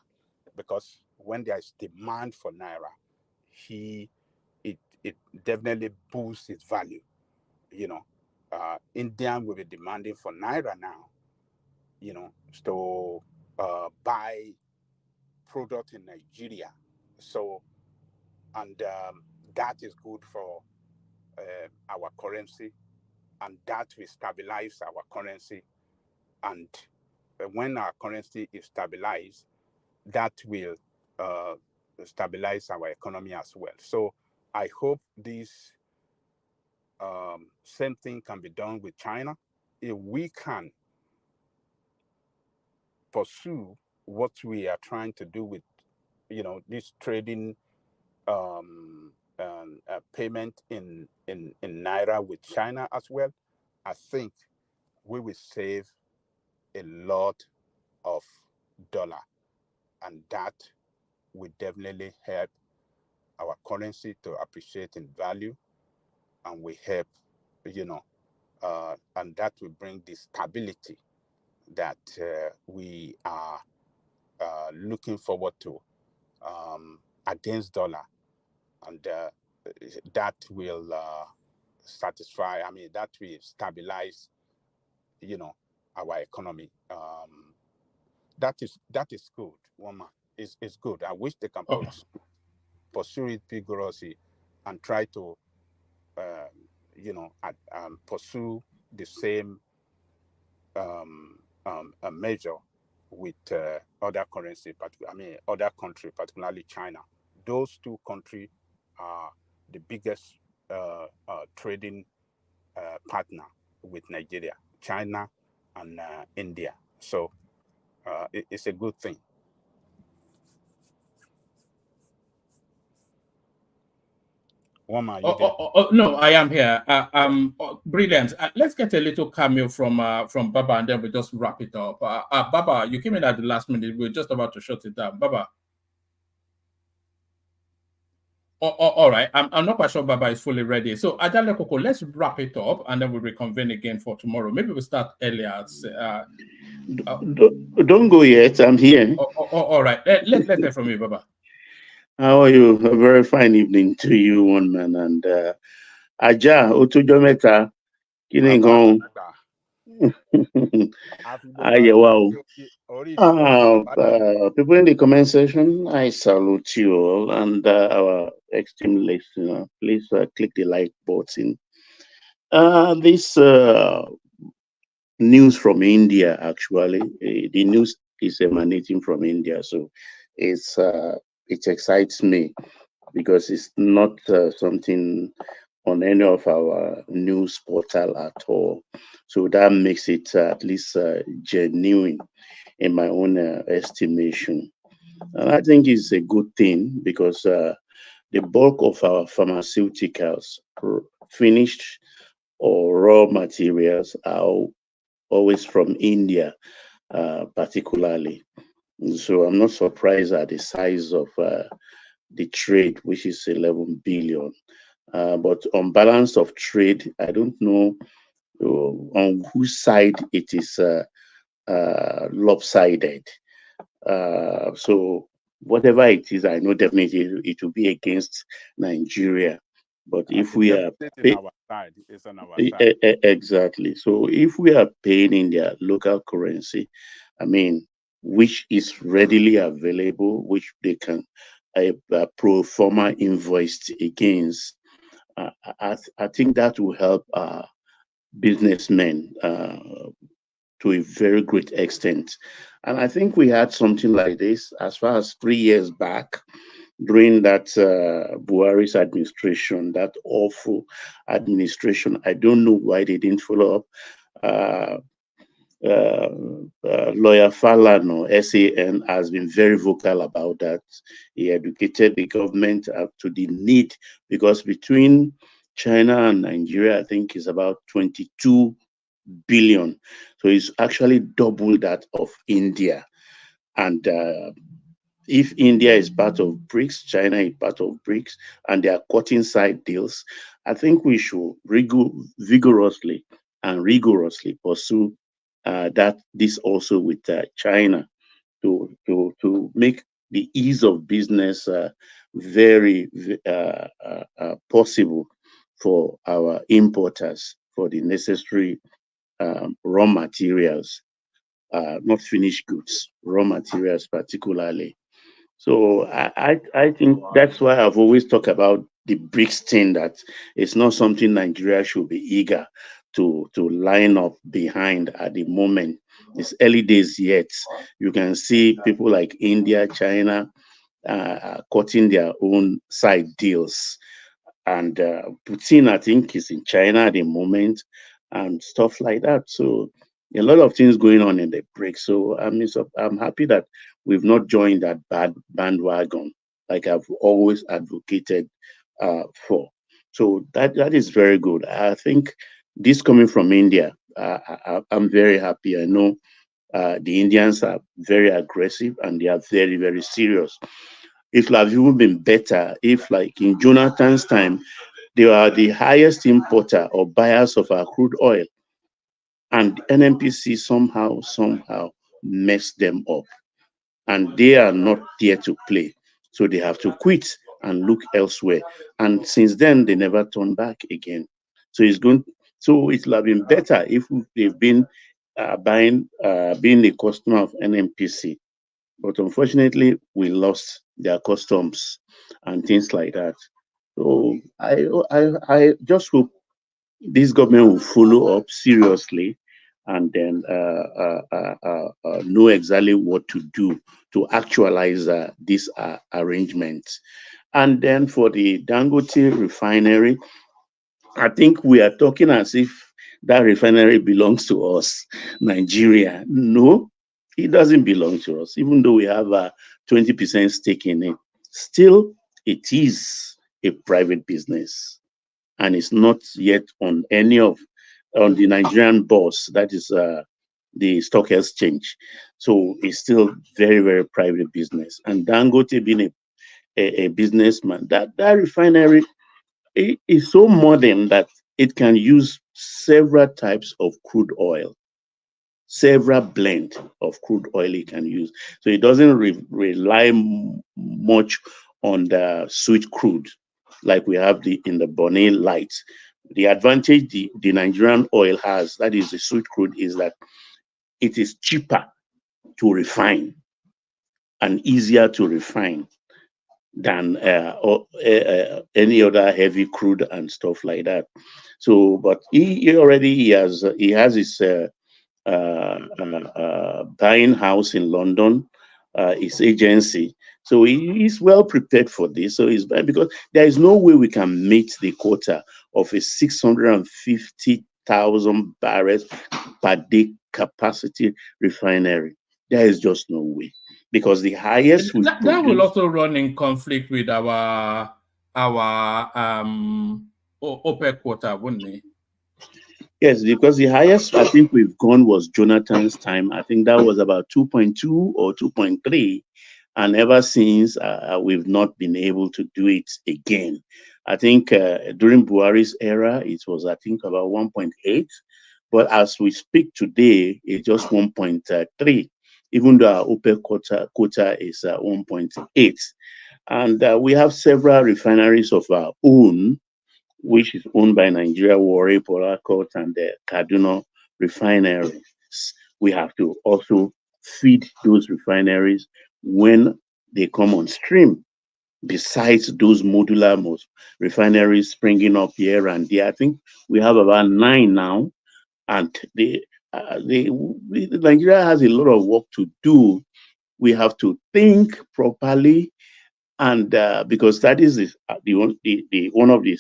because when there is demand for naira, it definitely boosts its value. Indian will be demanding for naira now, to buy product in Nigeria. So, and that is good for our currency, and that will stabilize our currency. And when our currency is stabilized, that will stabilize our economy as well. So I hope this same thing can be done with China. If we can pursue what we are trying to do with, this trading payment in naira with China as well, I think we will save a lot of dollar, and that will definitely help our currency to appreciate in value, and we help, and that will bring the stability that we are looking forward to against dollar, and that will satisfy. I mean, that will stabilize, our economy. That is good. Woman, it's good. I wish they can pursue it vigorously and try to, pursue the same measure with other currency, but other country, particularly China. Those two countries are the biggest trading partner with Nigeria, China and India. So it's a good thing. Wama, you there? No, I am here. Brilliant. Let's get a little cameo from Baba, and then we just wrap it up. Baba, you came in at the last minute. We're just about to shut it down. Baba. All right. I'm not quite sure Baba is fully ready. So, Ajale Koko, let's wrap it up and then we'll reconvene again for tomorrow. Maybe we'll start earlier. Don't go yet. I'm here. All right. Let's hear from you, Baba. How are you? A very fine evening to you, one man. And Aja, Otujometa, Kiningon. Wow. People in the comment section, I salute you all and our esteemed listener. Please click the like button. This news from India, actually, the news is emanating from India, so it excites me because it's not something on any of our news portal at all. So that makes it at least genuine in my own estimation. And I think it's a good thing because the bulk of our pharmaceuticals, finished or raw materials, are always from India, particularly. So I'm not surprised at the size of the trade, which is 11 billion. But on balance of trade, I don't know on whose side it is lopsided. So whatever it is, I know definitely it will be against Nigeria. But if we are it's on our side. Exactly. So if we are paying in their local currency, I mean, which is readily available, which they can pro forma invoiced against, I think that will help businessmen to a very great extent. And I think we had something like this as far as 3 years back during that Buhari's administration, that awful administration. I don't know why they didn't follow up. Lawyer Falano, SAN, has been very vocal about that. He educated the government up to the need, because between China and Nigeria, I think is about 22 billion. So it's actually double that of India. And if India is part of BRICS, China is part of BRICS, and they are cutting side deals, I think we should vigorously and rigorously pursue this also with China to make the ease of business very possible for our importers for the necessary raw materials, not finished goods, raw materials particularly. So I think that's why I've always talked about the BRICS thing, that it's not something Nigeria should be eager to line up behind at the moment. It's early days yet. You can see people like India, China cutting their own side deals. And Putin, I think, is in China at the moment and stuff like that. So a lot of things going on in the BRICS. So I'm happy that we've not joined that bad bandwagon like I've always advocated for. So that is very good. I think this coming from India, I'm very happy. I know the Indians are very aggressive and they are very, very serious. It would have even been better if, like in Jonathan's time, they are the highest importer or buyers of our crude oil. And NNPC somehow messed them up. And they are not there to play. So they have to quit and look elsewhere. And since then, they never turn back again. So it would have been better if they've been being a customer of NNPC. But unfortunately, we lost their customs and things like that. So I just hope this government will follow up seriously and then know exactly what to do to actualize this arrangement. And then for the Dangote refinery, I think we are talking as if that refinery belongs to us, Nigeria. No, it doesn't belong to us, even though we have a 20% stake in it. Still, it is a private business, and it's not yet on the Nigerian bourse, that is the stock exchange. So it's still very, very private business. And Dangote being a businessman. That refinery is so modern that it can use several types of crude oil, several blend of crude oil it can use. So it doesn't rely much on the sweet crude like we have in the Bonnet Light. The advantage the Nigerian oil has, that is the sweet crude, is that it is cheaper to refine and easier to refine than any other heavy crude and stuff like that. So, but he has his buying house in London, his agency. So he's well prepared for this. So he's because there is no way we can meet the quota of a 650,000 barrels per day capacity refinery. There is just no way, because the highest we that will also run in conflict with our OPEC quota, wouldn't it? Yes, because the highest I think we've gone was Jonathan's time. I think that was about 2.2 or 2.3. And ever since, we've not been able to do it again. I think during Buhari's era, it was, I think, about 1.8. But as we speak today, it's just 1.3, even though our OPEC quota is 1.8. And we have several refineries of our own, which is owned by Nigeria, Warri, Port Harcourt, and the Cardoso refineries. We have to also feed those refineries when they come on stream. Besides those modular refineries springing up here and there, I think we have about 9 now, and Nigeria has a lot of work to do. We have to think properly, and because that is one of the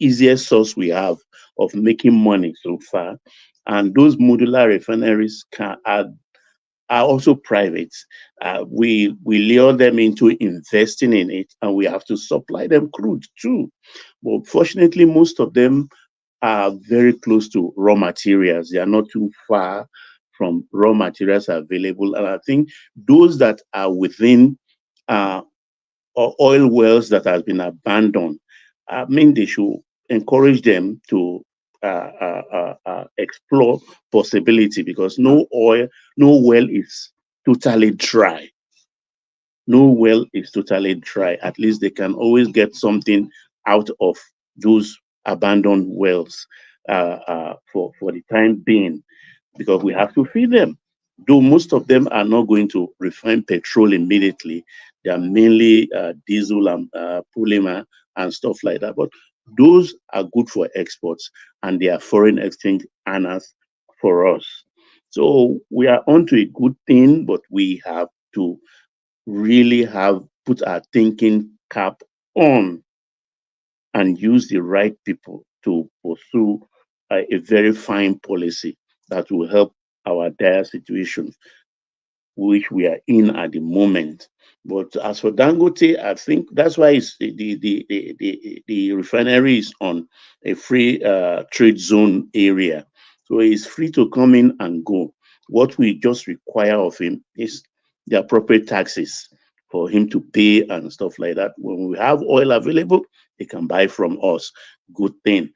easiest source we have of making money so far. And those modular refineries are also private. We lure them into investing in it, and we have to supply them crude too. But fortunately, most of them are very close to raw materials. They are not too far from raw materials available. And I think those that are within oil wells that has been abandoned, I mean, they should encourage them to explore possibility, because no well is totally dry. No well is totally dry. At least they can always get something out of those abandoned wells for the time being, because we have to feed them. Though most of them are not going to refine petrol immediately, they are mainly diesel and polymer and stuff like that. But those are good for exports, and they are foreign exchange earners for us. So we are onto a good thing, but we have to really put our thinking cap on and use the right people to pursue a very fine policy that will help our dire situation which we are in at the moment. But as for Dangote, I think that's why the refinery is on a free trade zone area. So he's free to come in and go. What we just require of him is the appropriate taxes for him to pay and stuff like that. When we have oil available, he can buy from us. Good thing.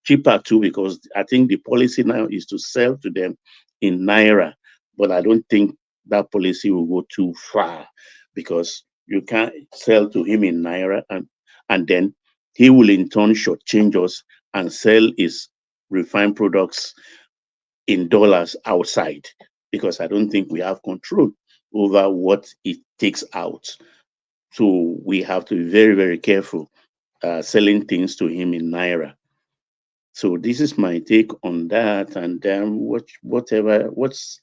Cheaper too, because I think the policy now is to sell to them in Naira. But I don't think that policy will go too far, because you can't sell to him in Naira and then he will in turn shortchange us and sell his refined products in dollars outside, because I don't think we have control over what it takes out. So we have to be very, very careful selling things to him in Naira. So this is my take on that. And what's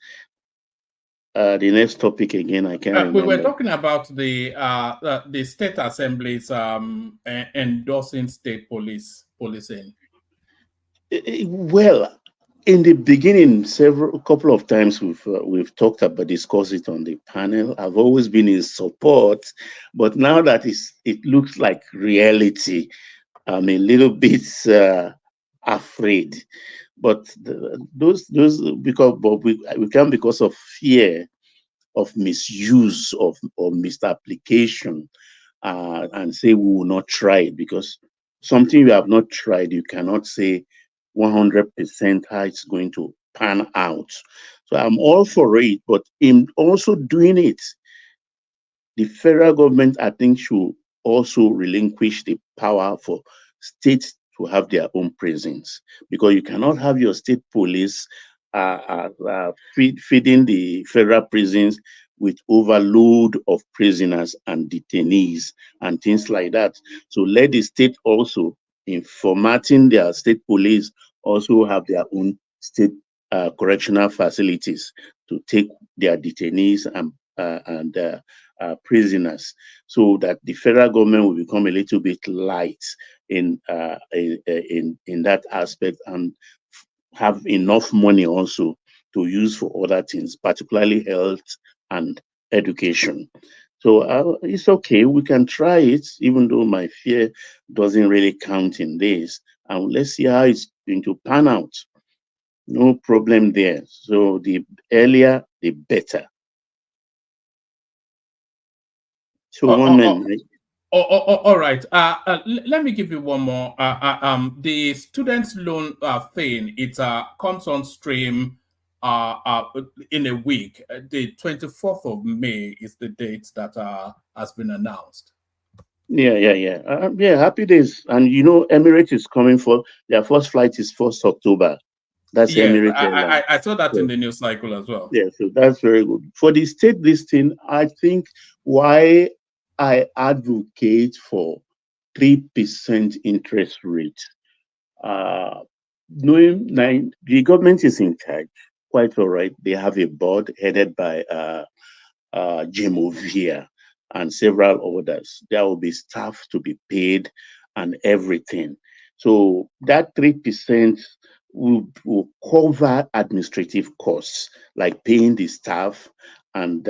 the next topic again? I can't remember. We were talking about the state assemblies endorsing state policing. Well, in the beginning, a couple of times we've talked about, discussed it on the panel. I've always been in support, but now that it looks like reality, I'm a little bit afraid. But those we can, because of fear of misuse or misapplication. and say we will not try it, because something you have not tried, you cannot say 100% how it's going to pan out. So I'm all for it, but in also doing it, the federal government, I think, should also relinquish the power for states to have their own prisons, because you cannot have your state police feeding the federal prisons with overload of prisoners and detainees and things like that. So let the state also, in formatting their state police, also have their own state correctional facilities to take their detainees and prisoners, so that the federal government will become a little bit light in that aspect, and have enough money also to use for other things, particularly health and education. So it's okay. We can try it, even though my fear doesn't really count in this. And let's see how it's going to pan out. No problem there. So the earlier, the better. So one minute. All right. Let me give you one more. The students' loan thing, it comes on stream in a week. The 24th of May is the date that has been announced. Yeah. Happy days. And you know, Emirates is coming for their first flight is 1st October. That's Emirates Airline. I saw that in the news cycle as well. Yeah, so that's very good. For the state listing, I think why I advocate for 3% interest rate. Knowing the government is in charge, quite all right. They have a board headed by Gemovia and several others. There will be staff to be paid and everything. So that 3% will cover administrative costs like paying the staff and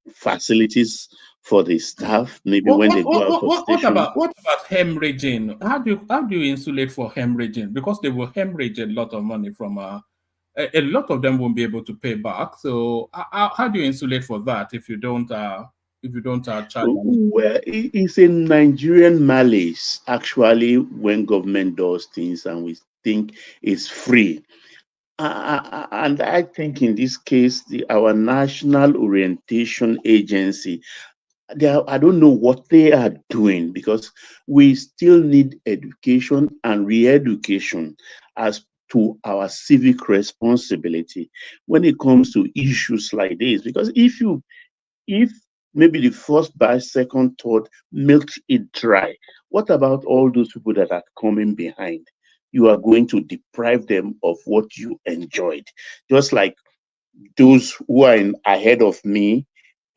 facilities for the staff. Maybe when they go out of station. What about hemorrhaging? How do you insulate for hemorrhaging? Because they will hemorrhage a lot of money from a lot of them won't be able to pay back. So how do you insulate for that if you don't charge? Well, it's a Nigerian malice actually when government does things and we think it's free. And I think in this case, our National Orientation Agency, I don't know what they are doing, because we still need education and re-education as to our civic responsibility when it comes to issues like this. Because if maybe the first batch, second, third milked it dry, what about all those people that are coming behind? You are going to deprive them of what you enjoyed. Just like those who are ahead of me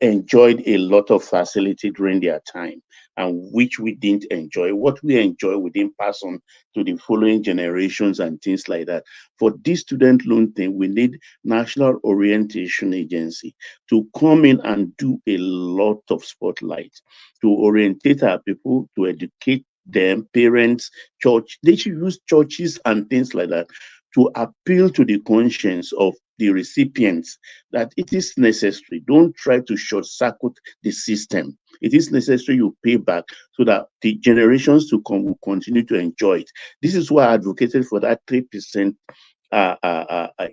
enjoyed a lot of facility during their time, and which we didn't enjoy. What we enjoy, we didn't pass on to the following generations and things like that. For this student loan thing, we need National Orientation Agency to come in and do a lot of spotlight, to orientate our people, to educate them, parents, church. They should use churches and things like that to appeal to the conscience of the recipients that it is necessary. Don't try to short circuit the system. It is necessary you pay back so that the generations to come will continue to enjoy it. This is why I advocated for that 3%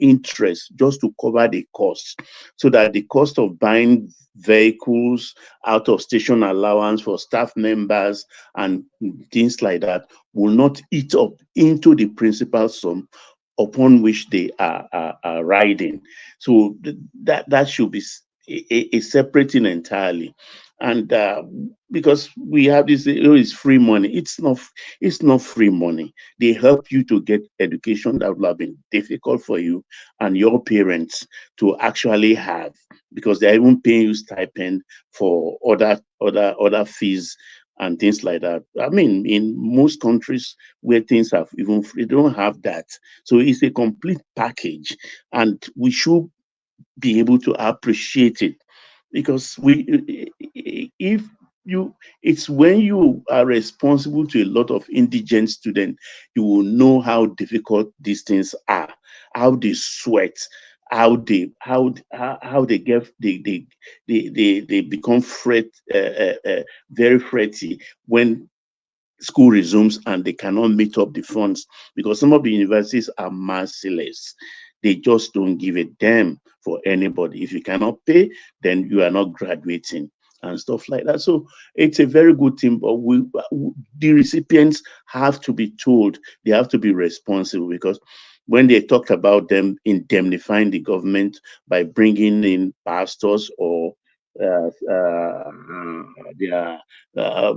interest, just to cover the costs, so that the cost of buying vehicles, out of station allowance for staff members and things like that will not eat up into the principal sum upon which they are riding. So that should be a separate thing entirely. And because we have this, it's free money. It's not free money. They help you to get education that would have been difficult for you and your parents to actually have, because they're even paying you stipend for other fees and things like that. I mean, in most countries where things have even free, they don't have that. So it's a complete package, and we should be able to appreciate it, because it's when you are responsible to a lot of indigent students, you will know how difficult these things are, how they sweat, how they get they become very fretty when school resumes and they cannot meet up the funds, because some of the universities are merciless. They just don't give a damn for anybody. If you cannot pay, then you are not graduating and stuff like that. So it's a very good thing, but the recipients have to be told, they have to be responsible, because when they talked about them indemnifying the government by bringing in pastors or their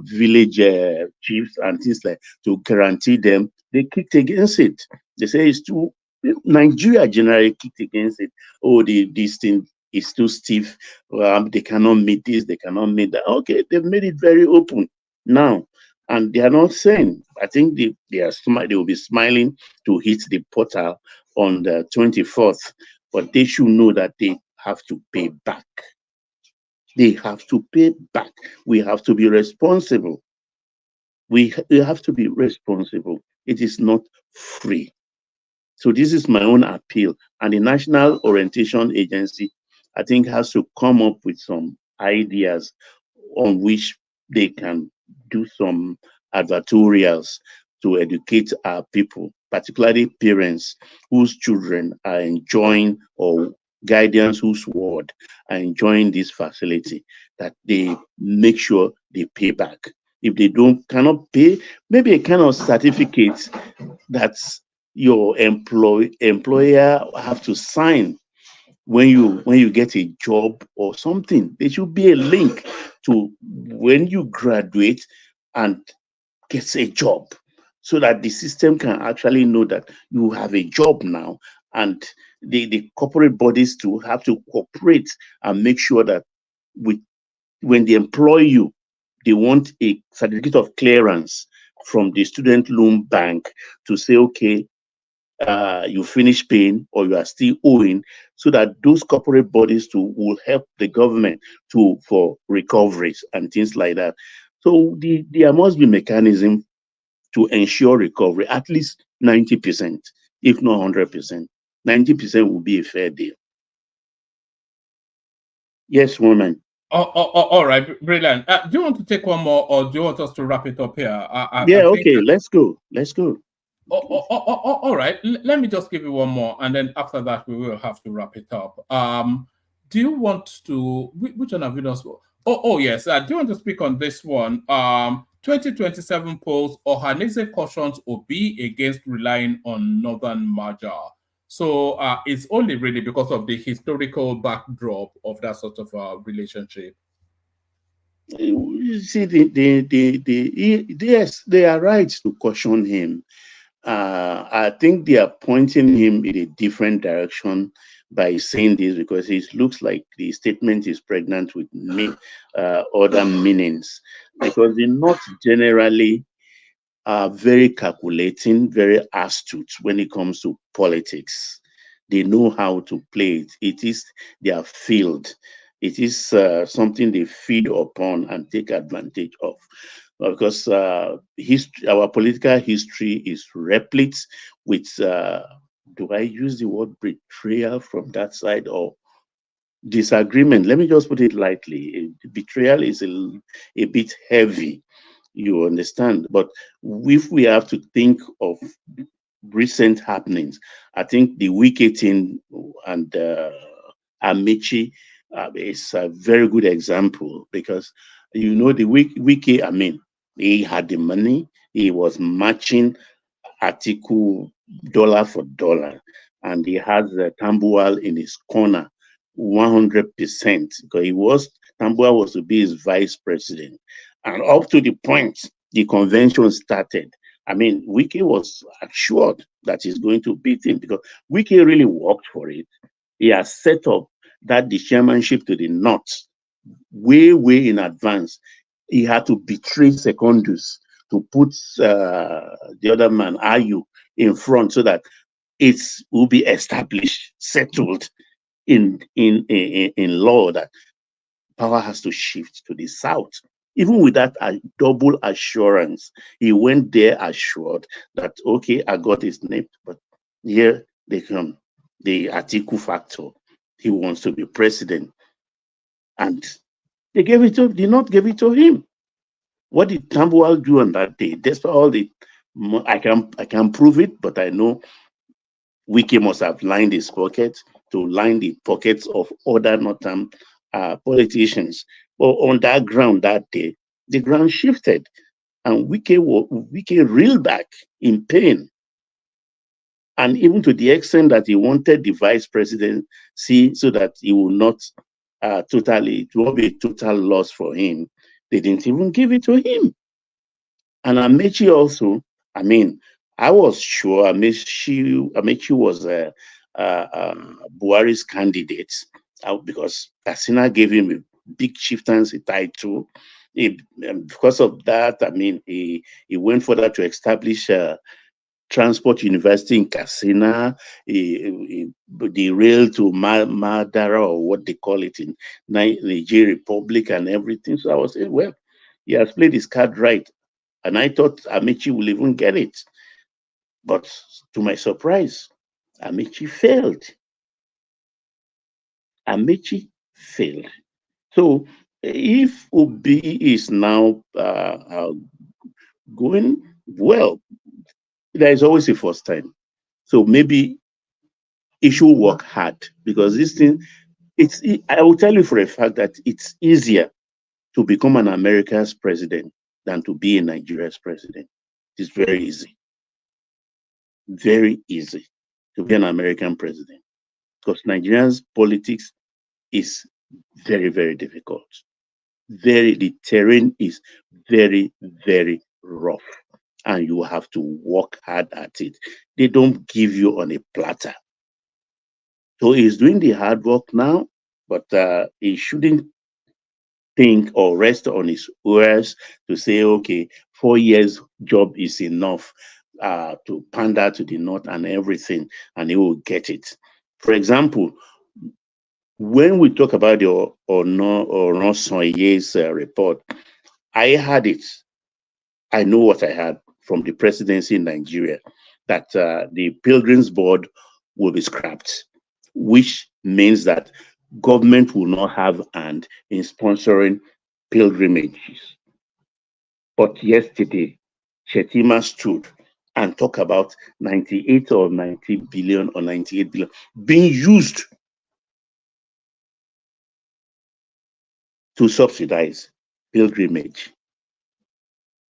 village chiefs and things like to guarantee them, they kicked against it. They say it's too. Nigeria generally kicked against it. Oh, this thing is too stiff. They cannot meet this. They cannot meet that. Okay, they've made it very open now, and they are not saying. I think they will be smiling to hit the portal on the 24th, but they should know that they have to pay back. They have to pay back. We have to be responsible. We have to be responsible. It is not free. So this is my own appeal. And the National Orientation Agency, I think, has to come up with some ideas on which they can do some advertorials to educate our people, particularly parents whose children are enjoying, or guardians whose ward are enjoying this facility, that they make sure they pay back. If they cannot pay, maybe a kind of certificate that your employer have to sign when you get a job or something. There should be a link to when you graduate and get a job, so that the system can actually know that you have a job now, and the corporate bodies to have to cooperate and make sure that when they employ you, they want a certificate of clearance from the student loan bank to say, okay, you finish paying or you are still owing, so that those corporate bodies will help the government for recoveries and things like that. So there must be mechanism to ensure recovery, at least 90%, if not 100%. 90% will be a fair deal. Yes, woman. All right, brilliant. Do you want to take one more, or do you want us to wrap it up here? Okay, let's go. All right, let me just give you one more, and then after that we will have to wrap it up. Do you want to? Which one have you done? Oh yes. Do you want to speak on this one? 2027 polls, Ohaneze cautions Obi against relying on Northern merger. So it's only really because of the historical backdrop of that sort of relationship. You see, yes, they are right to caution him. I think they are pointing him in a different direction by saying this, because it looks like the statement is pregnant with other meanings. Because the North generally are very calculating, very astute when it comes to politics. They know how to play it. It is their field. It is something they feed upon and take advantage of. Because our political history is replete with, do I use the word betrayal from that side, or disagreement? Let me just put it lightly. Betrayal is a bit heavy, you understand. But if we have to think of recent happenings, I think the Wike thing and Amici is a very good example, because the Wike, I mean, he had the money, he was matching Atiku dollar for dollar, and he has Tambuwal in his corner 100%, because Tambuwal was to be his vice president, and up to the point the convention started, I mean, Wike was assured that he's going to beat him, because Wike really worked for it. He has set up that the chairmanship to the North way in advance. He had to betray Secondus to put the other man, Ayu, in front, so that it will be established, settled in law, that power has to shift to the South. Even with that double assurance, he went there assured that, okay, I got his name, but here they come. the Atiku factor. He wants to be president. And they did not give it to him. What did Tambuwal do on that day? Despite all the, I can prove it, but I know Wiki must have lined his pockets to line the pockets of other northern politicians. But on that ground that day, the ground shifted, and Wiki reeled back in pain. And even to the extent that he wanted the vice presidency so that he will not it will be a total loss for him. They didn't even give it to him. And Amechi also, I mean, I was sure Amechi was Buhari's candidate because Kasina gave him a big chieftaincy title. Because of that, I mean, he went further to establish Transport University in Katsina, the rail to Madara, or what they call it in Nigeria Republic and everything. So I was saying, well, he has played his card right. And I thought Amechi will even get it. But to my surprise, Amechi failed. Amechi failed. So if Obi is now going well, there is always a first time. So maybe he should work hard, because this thing, I will tell you for a fact that it's easier to become an America's president than to be a Nigeria's president. It's very easy. Very easy to be an American president, because Nigeria's politics is very, very difficult. The terrain is very, very rough, and you have to work hard at it. They don't give you on a platter. So he's doing the hard work now, but he shouldn't think or rest on his oars to say, okay, 4 years job is enough to pander to the north and everything, and he will get it. For example, when we talk about the Onosonye's report, I had it. I know what I had from the presidency in Nigeria, that the Pilgrims Board will be scrapped, which means that government will not have hand in sponsoring pilgrimages. But yesterday, Shetima stood and talked about 98 or 90 billion or 98 billion being used to subsidize pilgrimage.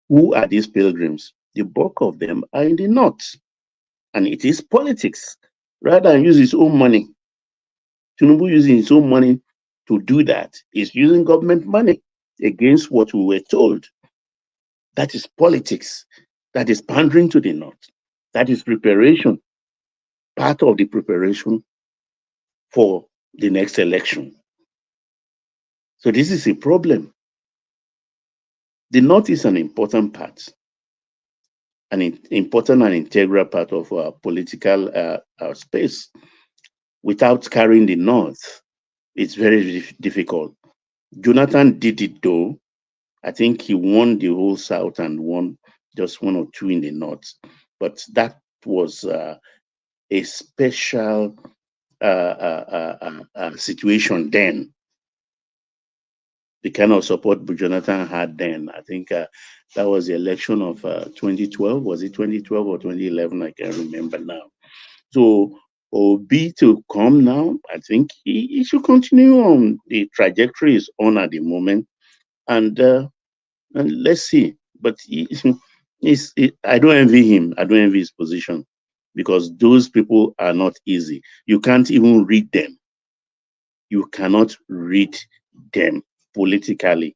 Who are these pilgrims? The bulk of them are in the north, and it is politics. Rather than use his own money, Tinubu using his own money to do that is using government money against what we were told. That is politics. That is pandering to the north. That is preparation, part of the preparation for the next election. So this is a problem. The north is an important part, an important and integral part of our political space. Without carrying the north, it's very difficult. Jonathan did it though. I think he won the whole south and won just 1 or 2 in the north. But that was a special situation then. The kind of support Jonathan had then. I think that was the election of 2012. Was it 2012 or 2011? I can't remember now. So Obi to come now, I think he should continue on the trajectory is on at the moment, and let's see. But I don't envy him. I don't envy his position, because those people are not easy. You can't even read them. You cannot read them politically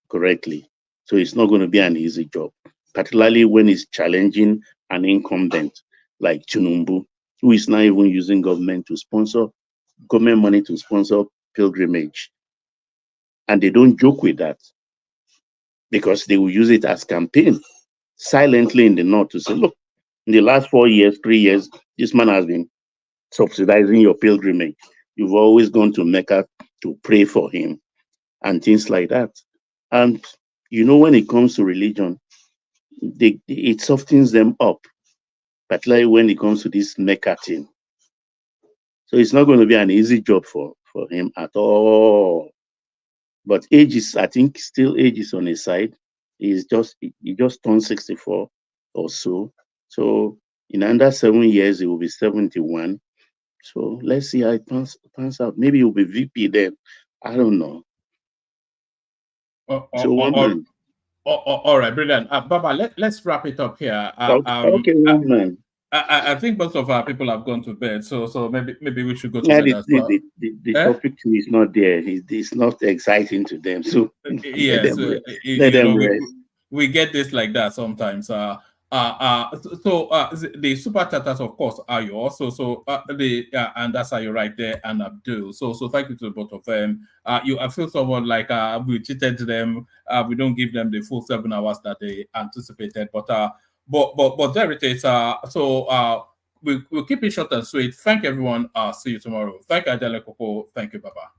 correctly. So it's not going to be an easy job, particularly when it's challenging an incumbent like Tinubu, who is not even using government money to sponsor pilgrimage. And they don't joke with that, because they will use it as campaign silently in the north to say, look, in the last 4 years, 3 years, this man has been subsidizing your pilgrimage. You've always gone to Mecca to pray for him and things like that. And when it comes to religion, it softens them up, particularly when it comes to this Mecca thing. So it's not going to be an easy job for him at all. But age is, I think, still age is on his side. He just turned 64 or so. So in under 7 years, he will be 71. So let's see how it pans out. Maybe he'll be VP then. I don't know. All right, brilliant. Baba, let's wrap it up here. Okay, woman. I think most of our people have gone to bed, so maybe we should go to bed as well. The topic two is not there. It's not exciting to them. So yes, let them rest. We get this like that sometimes. The super chatters, of course, are yours. And that's Ayo right there, and Abdul. So thank you to both of them. I feel someone like we cheated them. We don't give them the full 7 hours that they anticipated, but there it is. We'll keep it short and sweet. Thank everyone. See you tomorrow. Thank you, Adele Koko. Thank you, Baba.